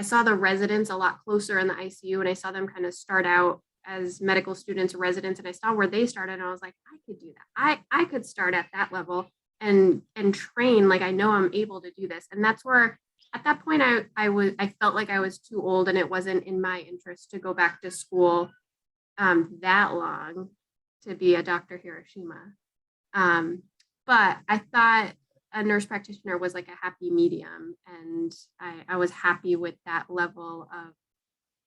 saw the residents a lot closer in the ICU, and I saw them kind of start out as medical students or residents, and I saw where they started, and I was like, I could do that. I could start at that level and train, like I know I'm able to do this. And that's where at that point I felt like I was too old, and it wasn't in my interest to go back to school that long to be a Dr. Hiroshima. But I thought a nurse practitioner was like a happy medium, and I was happy with that level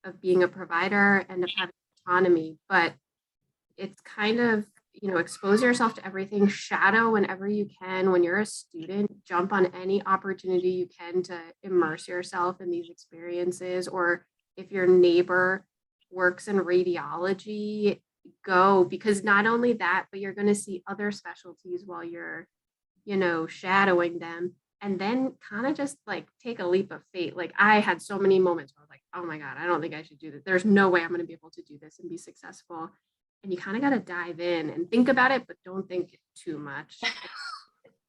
of being a provider and of having autonomy. But it's kind of, expose yourself to everything, shadow whenever you can. When you're a student, jump on any opportunity you can to immerse yourself in these experiences. Or if your neighbor works in radiology, go, because not only that, but you're going to see other specialties while you're shadowing them. And then kind of just like take a leap of faith. Like I had so many moments where I was like, oh my God, I don't think I should do this. There's no way I'm going to be able to do this and be successful. And you kind of got to dive in and think about it, but don't think too much.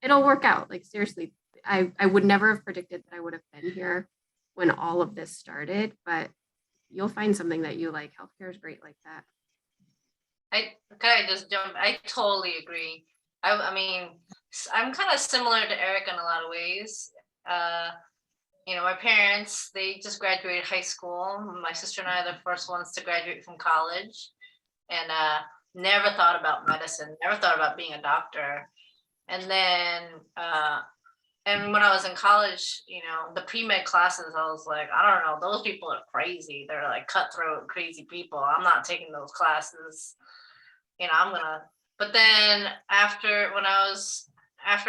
It'll work out. Like seriously, I would never have predicted that I would have been here when all of this started, but you'll find something that you like. Healthcare is great like that. I just jump? I totally agree. I mean, I'm kind of similar to Eric in a lot of ways. My parents, they just graduated high school. My sister and I are the first ones to graduate from college, and never thought about medicine, never thought about being a doctor. And then, and when I was in college, the pre-med classes, I was like, I don't know, those people are crazy. They're like cutthroat, crazy people. I'm not taking those classes. But then after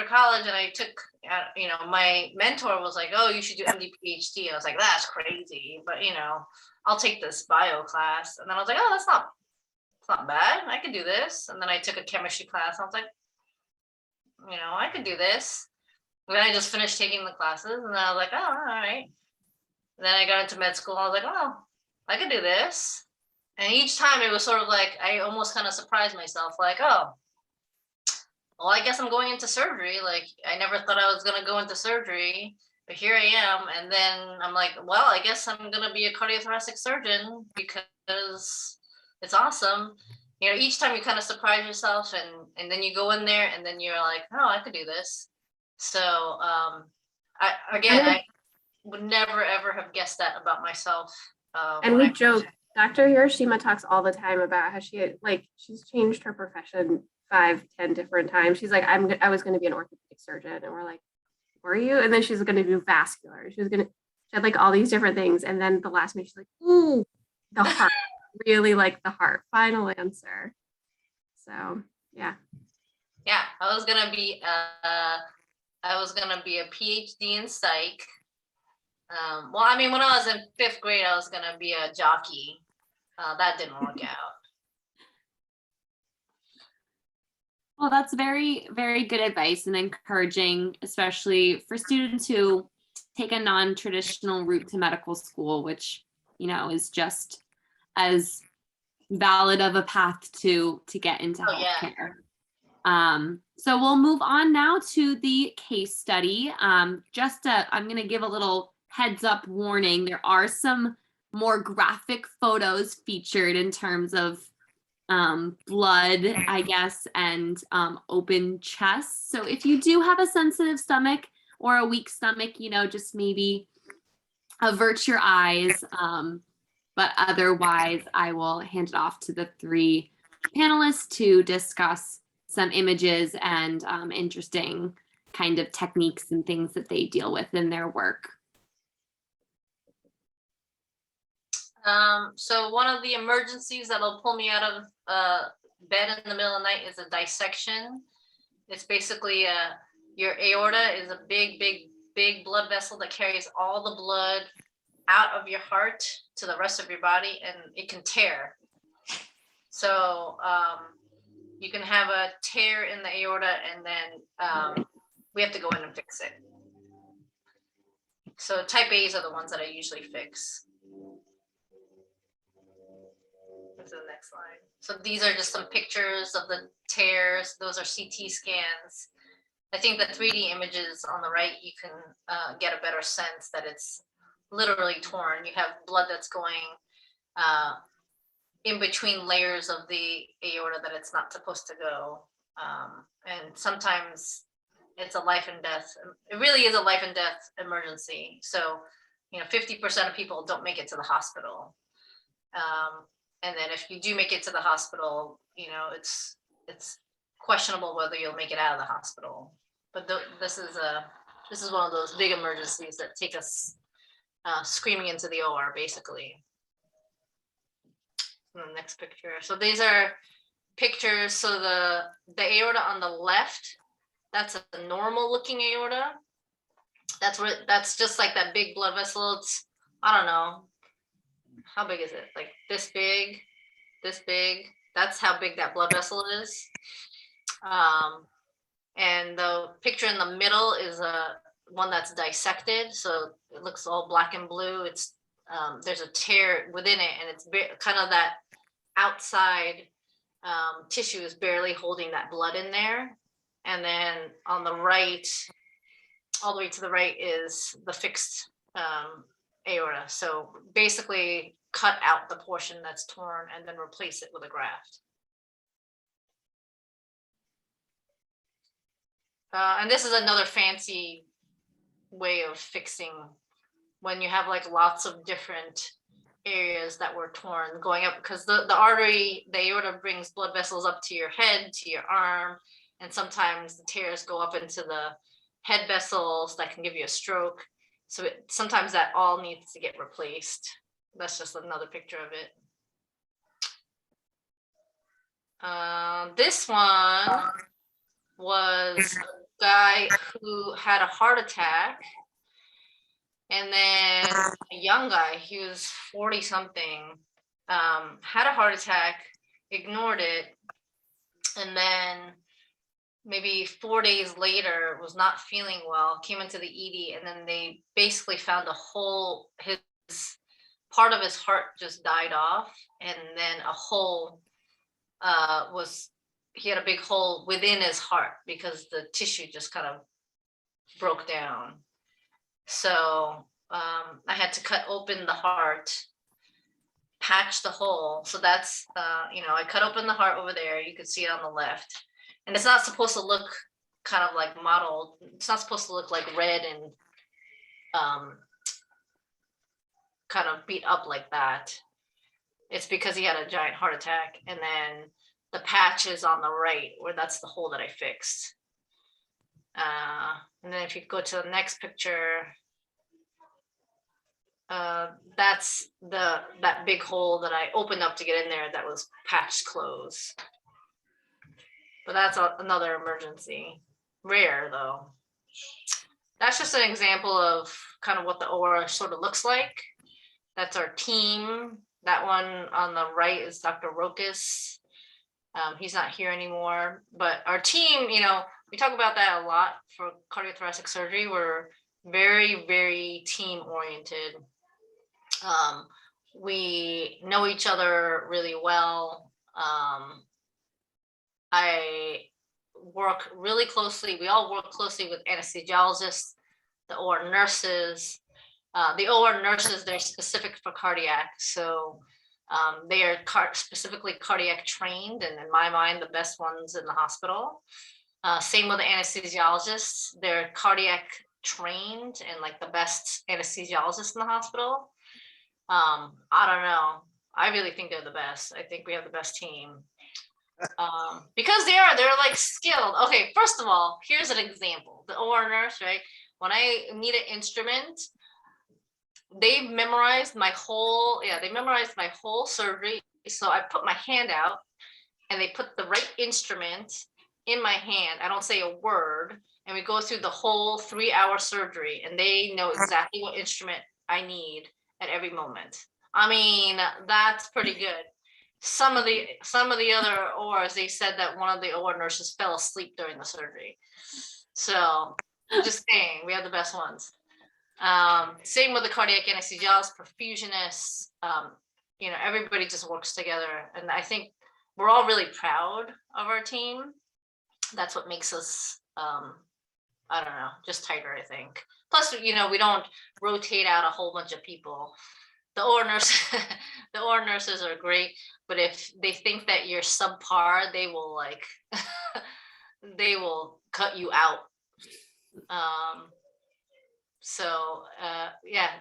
college and I took, my mentor was like, oh, you should do MD PhD. I was like, that's crazy, but I'll take this bio class. And then I was like, oh, it's not bad. I could do this. And then I took a chemistry class. I was like, I could do this. And then I just finished taking the classes and then I was like, oh, all right. And then I got into med school. I was like, oh, I could do this. And each time it was sort of like, I almost kind of surprised myself, like, oh, well, I guess I'm going into surgery. Like, I never thought I was going to go into surgery, but here I am. And then I'm like, well, I guess I'm going to be a cardiothoracic surgeon because it's awesome. Each time you kind of surprise yourself and then you go in there and then you're like, oh, I could do this. So I would never, ever have guessed that about myself. And we joke, Dr. Hiroshima talks all the time about how she's changed her profession 5-10 different times. She's like, I was going to be an orthopedic surgeon. And we're like, were you? And then she's going to do vascular. She had like all these different things. And then the last minute, she's like, ooh, the heart, really like the heart. Final answer. So, yeah. Yeah, I was going to be a PhD in psych. When I was in 5th grade, I was going to be a jockey. That didn't work out. Well, that's very, very good advice and encouraging, especially for students who take a non-traditional route to medical school, which, is just as valid of a path to get into healthcare. Yeah. So we'll move on now to the case study. I'm going to give a little heads up warning. There are some more graphic photos featured in terms of blood, I guess, and open chest. So if you do have a sensitive stomach or a weak stomach, just maybe avert your eyes. But otherwise, I will hand it off to the 3 panelists to discuss some images and interesting kind of techniques and things that they deal with in their work. So one of the emergencies that'll pull me out of bed in the middle of the night is a dissection. It's basically your aorta is a big, big, big blood vessel that carries all the blood out of your heart to the rest of your body, and it can tear. So you can have a tear in the aorta, and then we have to go in and fix it. So type A's are the ones that I usually fix. To the next slide. So these are just some pictures of the tears. Those are CT scans. I think the 3D images on the right, you can get a better sense that it's literally torn. You have blood that's going in between layers of the aorta that it's not supposed to go. And sometimes it's a life and death. It really is a life and death emergency. So, 50% of people don't make it to the hospital. And then if you do make it to the hospital, it's questionable whether you'll make it out of the hospital. But this is one of those big emergencies that take us screaming into the OR, basically. And the next picture. So these are pictures. So the aorta on the left, that's a normal looking aorta. That's just like that big blood vessel. It's, I don't know. How big is it? Like this big, this big. That's how big that blood vessel is. And the picture in the middle is one that's dissected. So it looks all black and blue. It's there's a tear within it, and it's kind of that outside tissue is barely holding that blood in there. And then on the right, all the way to the right, is the fixed aorta. So basically cut out the portion that's torn and then replace it with a graft. And this is another fancy way of fixing when you have like lots of different areas that were torn going up, because the artery, the aorta brings blood vessels up to your head, to your arm, and sometimes the tears go up into the head vessels that can give you a stroke. So sometimes that all needs to get replaced. That's just another picture of it. This one was a guy who had a heart attack, and then a young guy, he was 40 something, had a heart attack, ignored it, and then maybe 4 days later was not feeling well, came into the ED, and then they basically found a hole, his part of his heart just died off, and then a hole he had a big hole within his heart because the tissue just kind of broke down. So I had to cut open the heart, patch the hole. So that's, I cut open the heart over there. You could see it on the left. And it's not supposed to look kind of like mottled. It's not supposed to look like red and kind of beat up like that. It's because he had a giant heart attack. And then the patch is on the right, where that's the hole that I fixed. And then if you go to the next picture, that's that big hole that I opened up to get in there that was patched closed. But that's another emergency. Rare though. That's just an example of kind of what the OR sort of looks like. That's our team. That one on the right is Dr. Rokas. He's not here anymore, but our team, we talk about that a lot for cardiothoracic surgery. We're very, very team oriented. We know each other really well. I work really closely. We all work closely with anesthesiologists, the OR nurses. The OR nurses, they're specific for cardiac. So they are specifically cardiac trained, and in my mind, the best ones in the hospital. Same with the anesthesiologists. They're cardiac trained and like the best anesthesiologists in the hospital. I don't know. I really think they're the best. I think we have the best team. Because they're like skilled. Okay, first of all, here's an example. The OR nurse, right? When I need an instrument, they memorized my whole surgery. So I put my hand out and they put the right instrument in my hand. I don't say a word, and we go through the whole 3-hour surgery, and they know exactly what instrument I need at every moment. I mean, that's pretty good. Some of the other ORs, they said that one of the OR nurses fell asleep during the surgery. So I'm just saying, we have the best ones. Same with the cardiac anesthesiologists, perfusionists. Everybody just works together, and I think we're all really proud of our team. That's what makes us, I don't know, just tighter, I think. Plus, we don't rotate out a whole bunch of people. The OR nurses are great, but if they think that you're subpar, they will they will cut you out.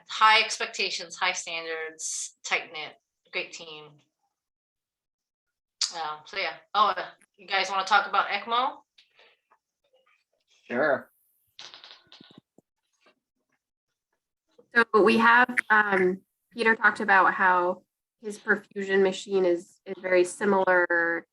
High expectations, high standards, tight knit, great team. You guys want to talk about ECMO? Sure. So we have, Peter talked about how his perfusion machine is very similar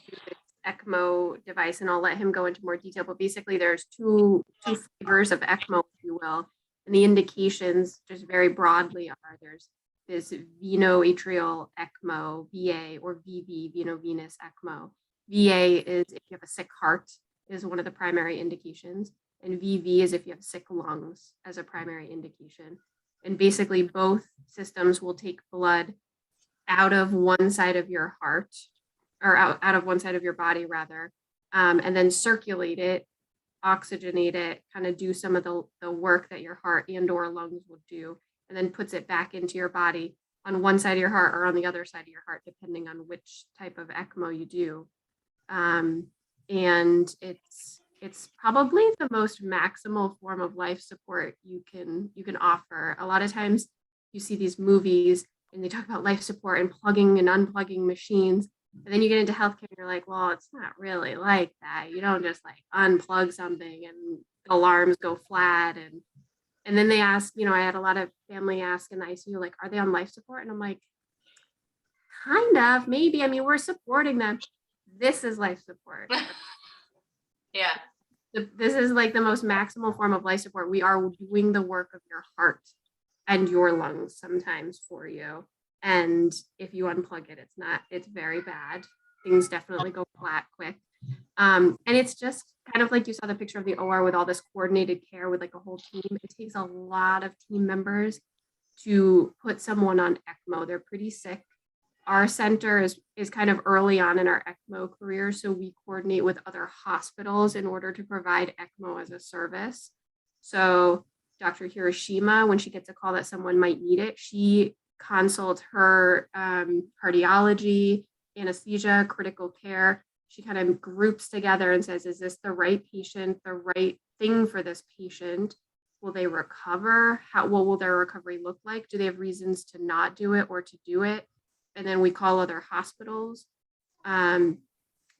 to this ECMO device, and I'll let him go into more detail, but basically there's two flavors of ECMO, if you will, and the indications just very broadly are there's this veno-atrial ECMO, VA, or VV, veno-venous ECMO. VA is if you have a sick heart, is one of the primary indications, and VV is if you have sick lungs as a primary indication. And basically both systems will take blood out of one side of your heart, or out of one side of your body rather, and then circulate it, oxygenate it, kind of do some of the work that your heart and or lungs would do, and then puts it back into your body on one side of your heart or on the other side of your heart, depending on which type of ECMO you do. And it's it's probably the most maximal form of life support you can offer. A lot of times you see these movies and they talk about life support and plugging and unplugging machines. And then you get into healthcare and you're like, well, it's not really like that. You don't just like unplug something and alarms go flat. And then they ask, I had a lot of family ask in the ICU, like, are they on life support? And I'm like, kind of, maybe. I mean, we're supporting them. This is life support. Yeah. This is like the most maximal form of life support. We are doing the work of your heart and your lungs sometimes for you. And if you unplug it, it's very bad. Things definitely go flat quick. And it's just kind of like you saw the picture of the OR with all this coordinated care with like a whole team. It takes a lot of team members to put someone on ECMO. They're pretty sick. Our center is kind of early on in our ECMO career, so we coordinate with other hospitals in order to provide ECMO as a service. So Dr. Hiroshima, when she gets a call that someone might need it, she consults her cardiology, anesthesia, critical care. She kind of groups together and says, is this the right patient, the right thing for this patient? Will they recover? What will their recovery look like? Do they have reasons to not do it or to do it? And then we call other hospitals.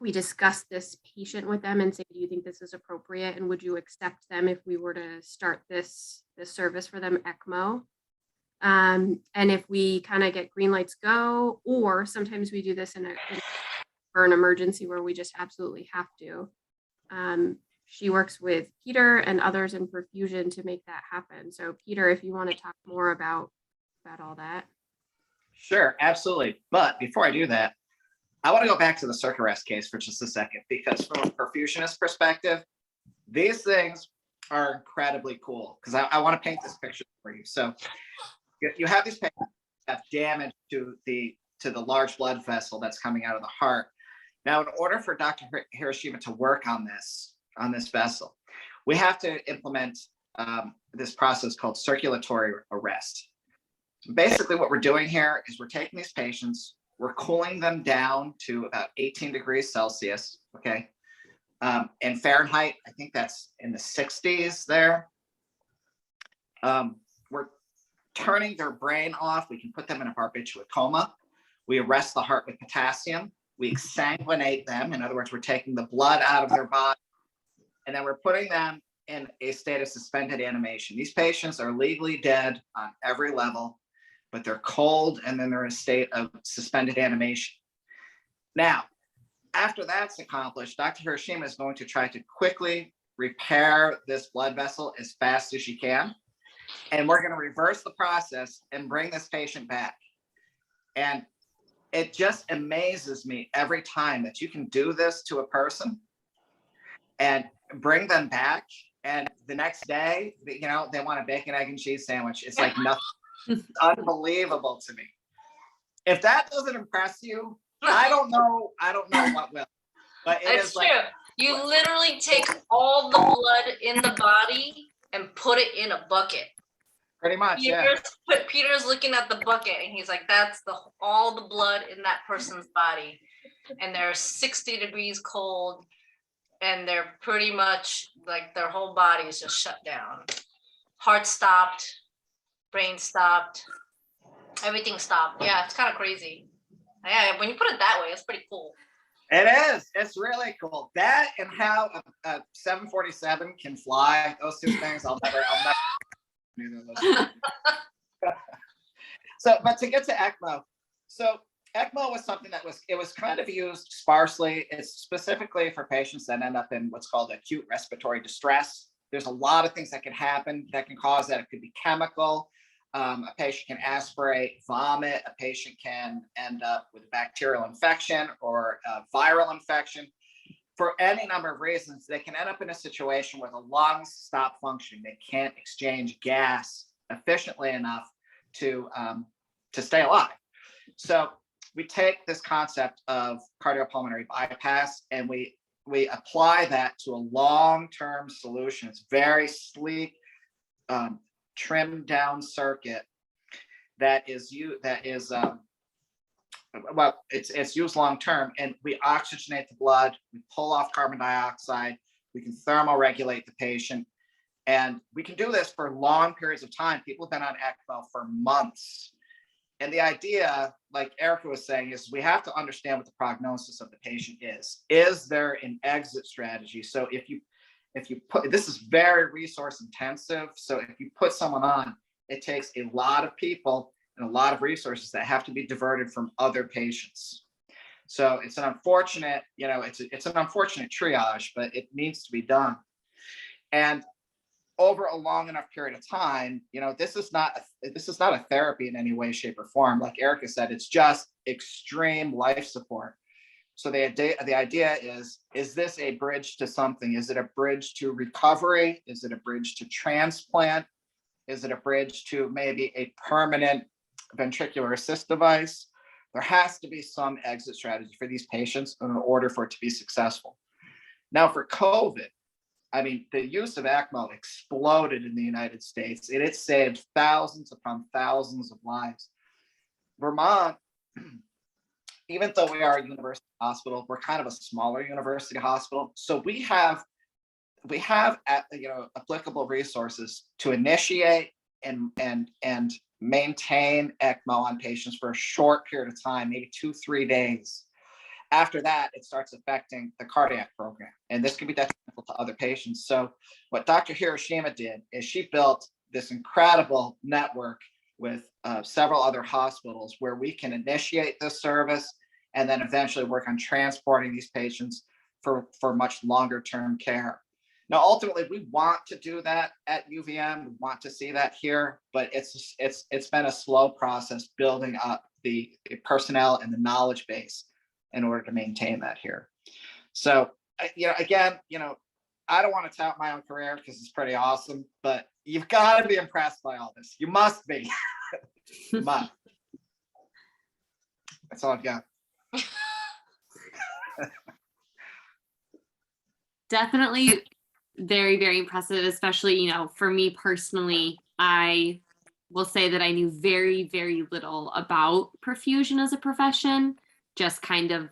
We discuss this patient with them and say, do you think this is appropriate? And would you accept them if we were to start this service for them, ECMO? And if we kind of get green lights go, or sometimes we do this for an emergency where we just absolutely have to. She works with Peter and others in perfusion to make that happen. So Peter, if you want to talk more about all that. Sure, absolutely. But before I do that, I want to go back to the circ arrest case for just a second, because from a perfusionist perspective, these things are incredibly cool, because I want to paint this picture for you. So you have these patients that have damage to the large blood vessel that's coming out of the heart. Now, in order for Dr. Hiroshima to work on this vessel, we have to implement this process called circulatory arrest. So basically what we're doing here is we're taking these patients, we're cooling them down to about 18 degrees Celsius, okay? In Fahrenheit, I think that's in the 60s there. We're turning their brain off. We can put them in a barbiturate coma. We arrest the heart with potassium. We exsanguinate them. In other words, we're taking the blood out of their body, and then we're putting them in a state of suspended animation. These patients are legally dead on every level, but they're cold, and then they're in a state of suspended animation. Now, after that's accomplished, Dr. Hiroshima is going to try to quickly repair this blood vessel as fast as she can. And we're going to reverse the process and bring this patient back. And it just amazes me every time that you can do this to a person and bring them back. And the next day, they want a bacon, egg, and cheese sandwich. It's like nothing. It's unbelievable to me. If that doesn't impress you, I don't know what will. But it's true. You literally take all the blood in the body and put it in a bucket. Pretty much, Peter's looking at the bucket and he's like, that's all the blood in that person's body. And they're 60 degrees cold, and they're pretty much like their whole body is just shut down. Heart stopped, brain stopped, everything stopped. Yeah, it's kind of crazy. Yeah, when you put it that way, it's pretty cool. It is. It's really cool. That and how a 747 can fly, those two things, I'll never So, but to get to ECMO, so ECMO was something that was kind of used sparsely. It's specifically for patients that end up in what's called acute respiratory distress. There's a lot of things that can happen that can cause that. It could be chemical. A patient can aspirate, vomit. A patient can end up with a bacterial infection or a viral infection. For any number of reasons, they can end up in a situation where the lungs stop functioning. They can't exchange gas efficiently enough to stay alive. So we take this concept of cardiopulmonary bypass and we apply that to a long-term solution. It's very sleek, trimmed down circuit it's used long term, and we oxygenate the blood, we pull off carbon dioxide, We can thermoregulate the patient. And we can do this for long periods of time. People have been on ECMO for months. And the idea, like Erica was saying, is we have to understand what the prognosis of the patient is. Is there an exit strategy? So if you put, this is very resource intensive. So if you put someone on, it takes a lot of people and a lot of resources that have to be diverted from other patients. So it's an unfortunate, it's an unfortunate triage, but it needs to be done. And over a long enough period of time, this is not a therapy in any way, shape, or form. Like Erica said, it's just extreme life support. So the idea is this a bridge to something? Is it a bridge to recovery? Is it a bridge to transplant? Is it a bridge to maybe a permanent ventricular assist device? There has to be some exit strategy for these patients in order for it to be successful. Now for COVID, I mean, the use of ECMO exploded in the United States, and it saved thousands upon thousands of lives. Vermont, even though we are a university hospital, we're kind of a smaller university hospital. So we have applicable resources to initiate and maintain ECMO on patients for a short period of time, maybe 2-3 days. After that, it starts affecting the cardiac program, and this can be detrimental to other patients. So what Dr. Hirashima did is she built this incredible network with several other hospitals where we can initiate this service and then eventually work on transporting these patients for much longer term care. Now, ultimately, we want to do that at UVM. We want to see that here, but it's been a slow process building up the personnel and the knowledge base in order to maintain that here. So, again, I don't want to tout my own career because it's pretty awesome, but you've got to be impressed by all this. You must be. You must. That's all I've got. Definitely very, very impressive, especially, for me personally. I will say that I knew very, very little about perfusion as a profession, just kind of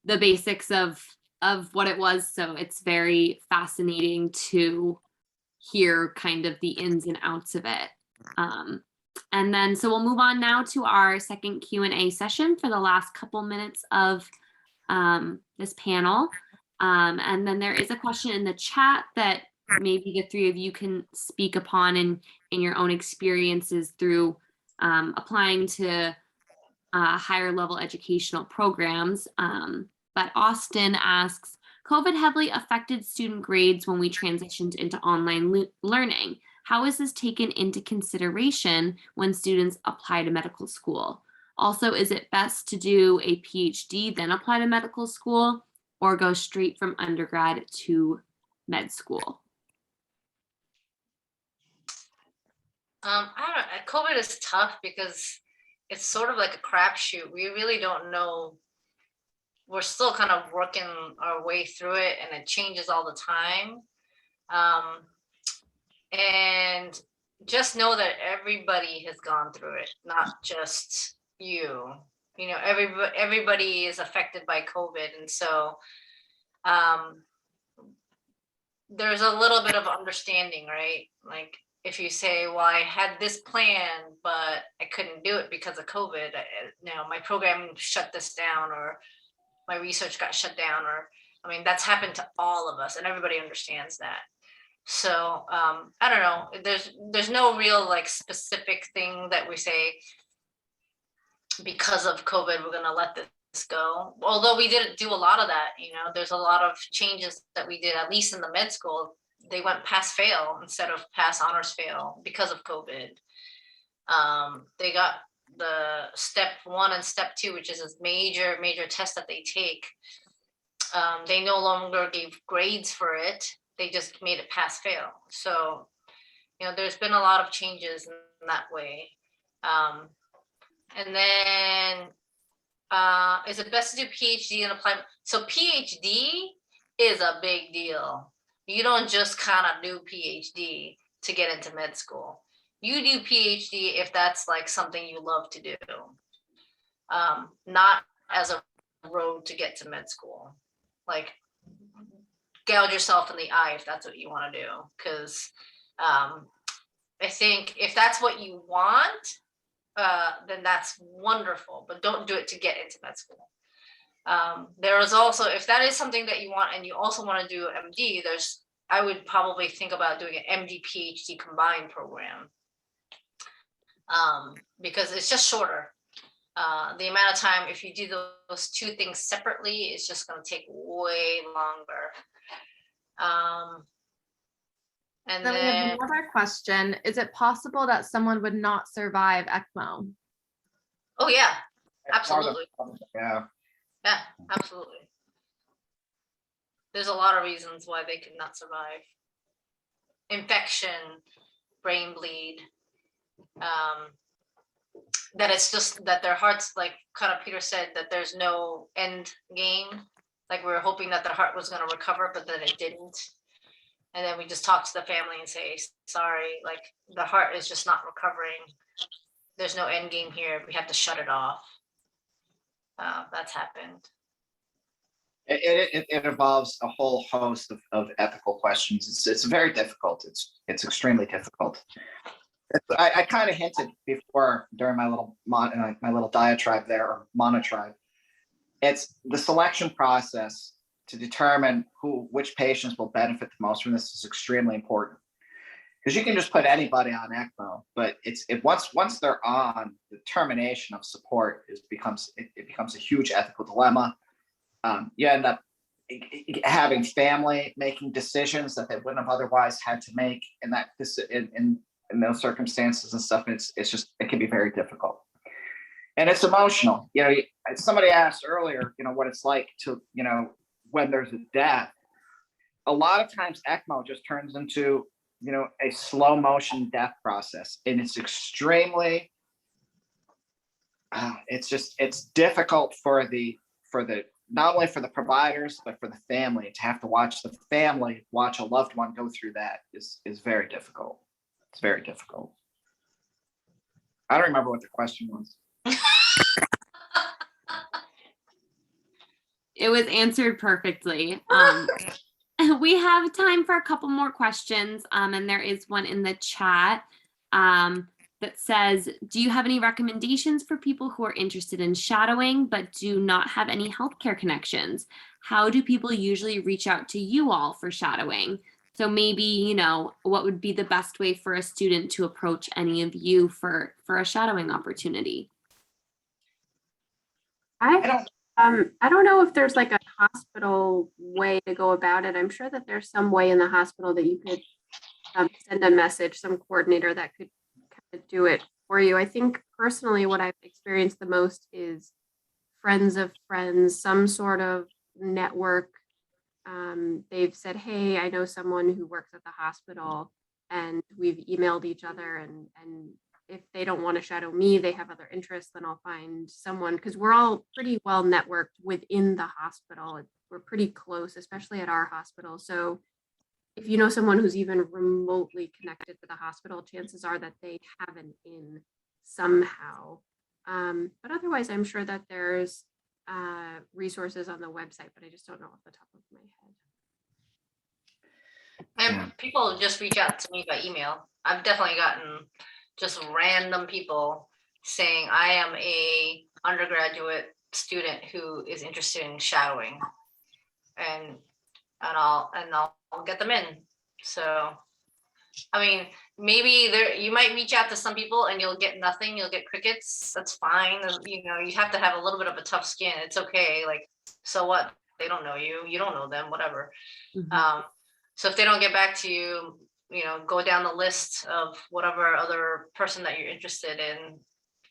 the basics of what it was. So it's very fascinating to hear kind of the ins and outs of it. And then, so we'll move on now to our second Q&A session for the last couple minutes of this panel. And then there is a question in the chat that maybe the three of you can speak upon in your own experiences through applying to higher level educational programs. But Austin asks, COVID heavily affected student grades when we transitioned into online learning. How is this taken into consideration when students apply to medical school? Also, is it best to do a PhD, then apply to medical school, or go straight from undergrad to med school? I don't know. COVID is tough because it's sort of like a crapshoot. We really don't know. We're still kind of working our way through it, and it changes all the time. And just know that everybody has gone through it, not just you. Everybody is affected by COVID, and so there's a little bit of understanding, right? Like if you say, well, I had this plan, but I couldn't do it because of COVID. My program shut this down, or my research got shut down, or that's happened to all of us, and everybody understands that. So I don't know. There's no real specific thing that we say because of COVID we're gonna let this go. Although we didn't do a lot of that. There's a lot of changes that we did, at least in the med school. They went pass fail instead of pass honors fail because of COVID. They got the step 1 and step 2, which is a major test that they take. They no longer gave grades for it. They just made it pass fail. So, there's been a lot of changes in that way. And then, is it best to do PhD and apply? So PhD is a big deal. You don't just kind of do PhD to get into med school. You do PhD if that's something you love to do, not as a road to get to med school. gouge yourself in the eye if that's what you want to do. Because I think if that's what you want, then that's wonderful, but don't do it to get into med school. There is also, if that is something that you want and you also want to do MD, I would probably think about doing an MD PhD combined program, because it's just shorter. The amount of time, if you do those two things separately, it's just going to take way longer. And Then we have then, another question. Is it possible that someone would not survive ECMO? oh yeah, absolutely. Yeah. Yeah, absolutely. There's a lot of reasons why they could not survive. Infection, brain bleed, that it's just that their hearts, like kind of Peter said, that there's no end game. Like we were hoping that their heart was going to recover, but then it didn't. And then we just talk to the family and say, sorry, like the heart is just not recovering. There's no end game here. We have to shut it off. That's happened. It involves a whole host of ethical questions. It's very difficult. It's extremely difficult. I kind of hinted before during my little diatribe there, or monotribe. It's the selection process to determine which patients will benefit the most from this is extremely important. Because you can just put anybody on ECMO, but once they're on, the termination of support becomes a huge ethical dilemma. You end up having family making decisions that they wouldn't have otherwise had to make in those circumstances and stuff. It can be very difficult, and it's emotional. Somebody asked earlier, what it's like to, when there's a death. A lot of times ECMO just turns into, a slow motion death process, and it's extremely. It's difficult for the not only for the providers, but for the family to have to watch a loved one go through that is very difficult. It's very difficult. I don't remember what the question was. It was answered perfectly. We have time for a couple more questions, and there is one in the chat that says, do you have any recommendations for people who are interested in shadowing but do not have any healthcare connections? How do people usually reach out to you all for shadowing? So maybe, what would be the best way for a student to approach any of you for a shadowing opportunity? I don't know if there's like a hospital way to go about it. I'm sure that there's some way in the hospital that you could send a message, some coordinator that could kind of do it for you. I think personally what I've experienced the most is friends of friends, some sort of network. They've said, hey, I know someone who works at the hospital, and we've emailed each other, and if they don't want to shadow me, they have other interests, then I'll find someone, because we're all pretty well networked within the hospital. We're pretty close, especially at our hospital. So if you know someone who's even remotely connected to the hospital, chances are that they have an in somehow. But otherwise, I'm sure that there's resources on the website, but I just don't know off the top of my head. And people just reach out to me by email. I've definitely gotten just random people saying, I am a undergraduate student who is interested in shadowing, and I'll get them in. So, I mean, maybe you might reach out to some people and you'll get nothing, you'll get crickets. That's fine. You have to have a little bit of a tough skin. It's okay. Like, so what? They don't know you. You don't know them, whatever. Mm-hmm. So if they don't get back to you, go down the list of whatever other person that you're interested in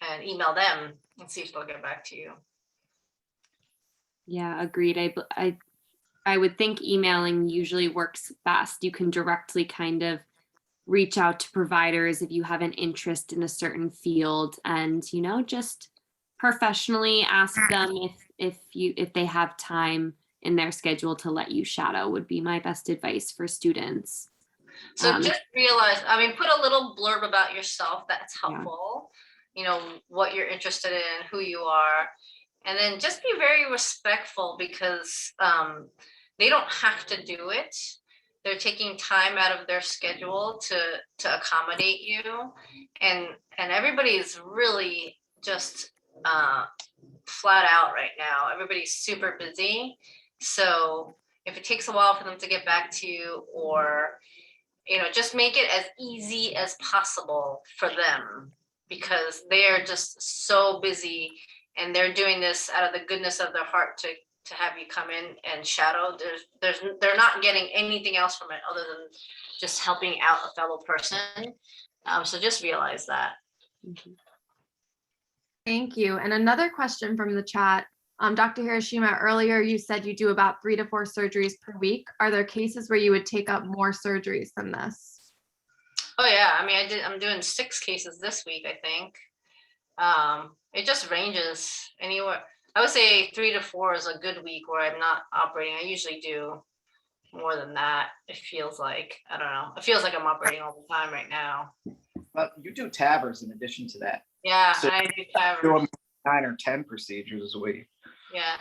and email them and see if they'll get back to you. Yeah, agreed. I would think emailing usually works best. You can directly kind of reach out to providers if you have an interest in a certain field, and just professionally ask them if they have time in their schedule to let you shadow would be my best advice for students. So just realize, put a little blurb about yourself that's helpful, what you're interested in, who you are, and then just be very respectful, because they don't have to do it. They're taking time out of their schedule to accommodate you, and everybody is really just flat out right now. Everybody's super busy, so if it takes a while for them to get back to you, or just make it as easy as possible for them, because they are just so busy, and they're doing this out of the goodness of their heart to have you come in and shadow. They're not getting anything else from it other than just helping out a fellow person. So just realize that. Thank you. And another question from the chat. Dr. Hiroshima, earlier you said you do about 3 to 4 surgeries per week. Are there cases where you would take up more surgeries than this? Oh yeah, I mean, I'm doing 6 cases this week, I think. It just ranges anywhere. I would say 3 to 4 is a good week where I'm not operating. I usually do more than that. It feels like, I don't know. It feels like I'm operating all the time right now. But you do TAVRs in addition to that. Yeah, So I do TAVR. Do 9 or 10 procedures a week. Yeah.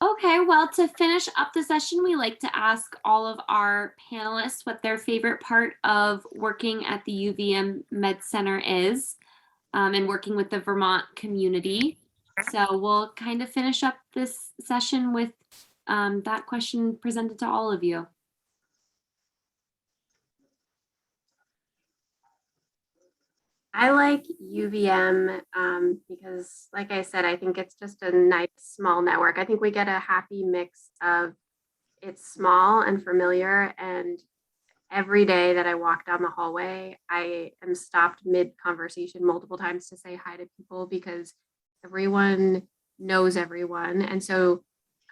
Okay, well, to finish up the session, we like to ask all of our panelists what their favorite part of working at the UVM Med Center is, and working with the Vermont community. So we'll kind of finish up this session with that question presented to all of you. I like UVM because, like I said, I think it's just a nice small network. I think we get a happy mix of it's small and familiar, and every day that I walk down the hallway, I am stopped mid-conversation multiple times to say hi to people because everyone knows everyone. And so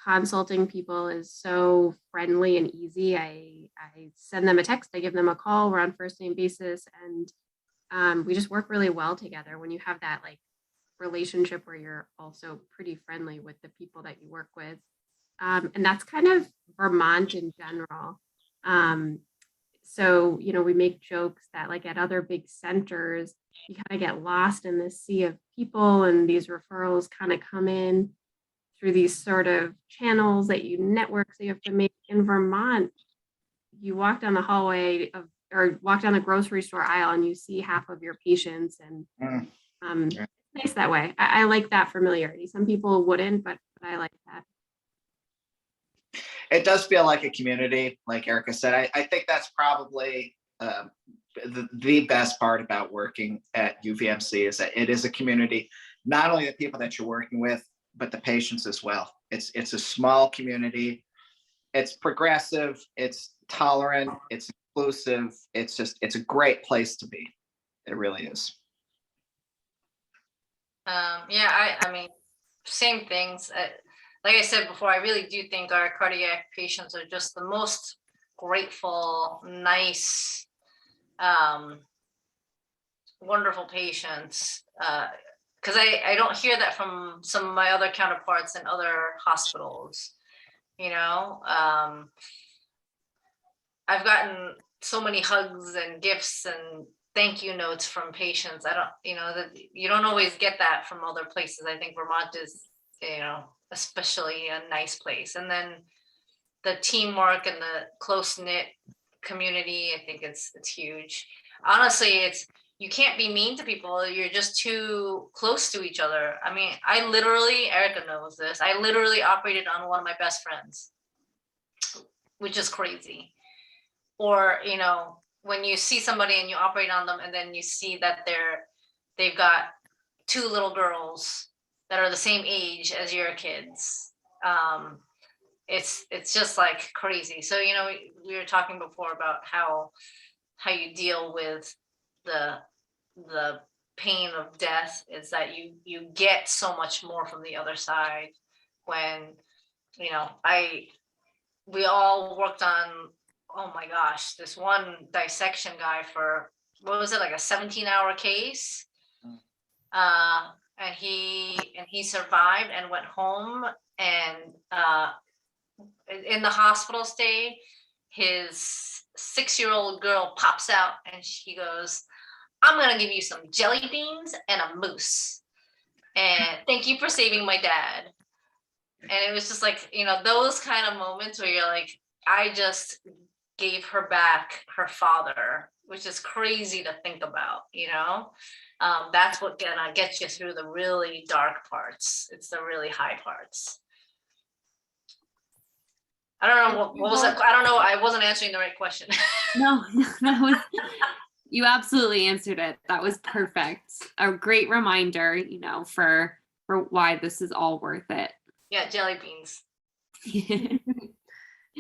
consulting people is so friendly and easy. I send them a text, I give them a call, we're on first name basis, and we just work really well together when you have that like relationship where you're also pretty friendly with the people that you work with. And that's kind of Vermont in general. So, we make jokes that like at other big centers, you kind of get lost in this sea of people, and these referrals kind of come in through these sort of channels that you network. So you have to make. In Vermont, you walk down the hallway or walk down the grocery store aisle and you see half of your patients, and it's nice that way. I like that familiarity. Some people wouldn't, but I like that. It does feel like a community, like Erica said. I think that's probably the best part about working at UVMC is that it is a community, not only the people that you're working with, but the patients as well. It's a small community. It's progressive, it's tolerant, it's inclusive. It's a great place to be. It really is. Yeah, I mean, same things. Like I said before, I really do think our cardiac patients are just the most grateful, nice, wonderful patients. Because I don't hear that from some of my other counterparts in other hospitals. I've gotten so many hugs and gifts and thank you notes from patients. That you don't always get that from other places. I think Vermont is, especially a nice place. And then the teamwork and the close-knit community, I think it's huge. Honestly, you can't be mean to people. You're just too close to each other. I mean, Erica knows this, I literally operated on one of my best friends, which is crazy. Or, when you see somebody and you operate on them and then you see that they've got 2 little girls that are the same age as your kids. It's just like crazy. So, we were talking before about how you deal with the pain of death is that you get so much more from the other side when, we all worked on, oh my gosh, this one dissection guy for, what was it, like a 17-hour case? And he survived and went home, and in the hospital stay, his 6-year-old girl pops out and she goes, "I'm gonna give you some jelly beans and a mousse." and thank you for saving my dad. And it was just like, you know, those kind of moments where you're like, I just gave her back her father, which is crazy to think about, you know. That's what gonna get you through the really dark parts. It's the really high parts. I don't know, what was that? I don't know, I wasn't answering the right question. No, that was, you absolutely answered it. That was perfect. A great reminder, you know, for why this is all worth it. Yeah, jelly beans.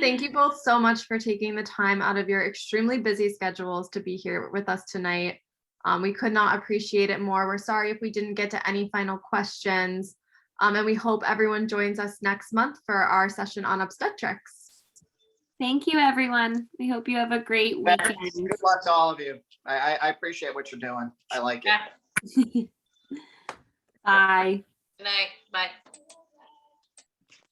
Thank you both so much for taking the time out of your extremely busy schedules to be here with us tonight. We could not appreciate it more. We're sorry if we didn't get to any final questions. And we hope everyone joins us next month for our session on obstetrics. Thank you, everyone. We hope you have a great weekend. Good luck to all of you. I appreciate what you're doing. I like it. Yeah. Bye. Good night. Bye.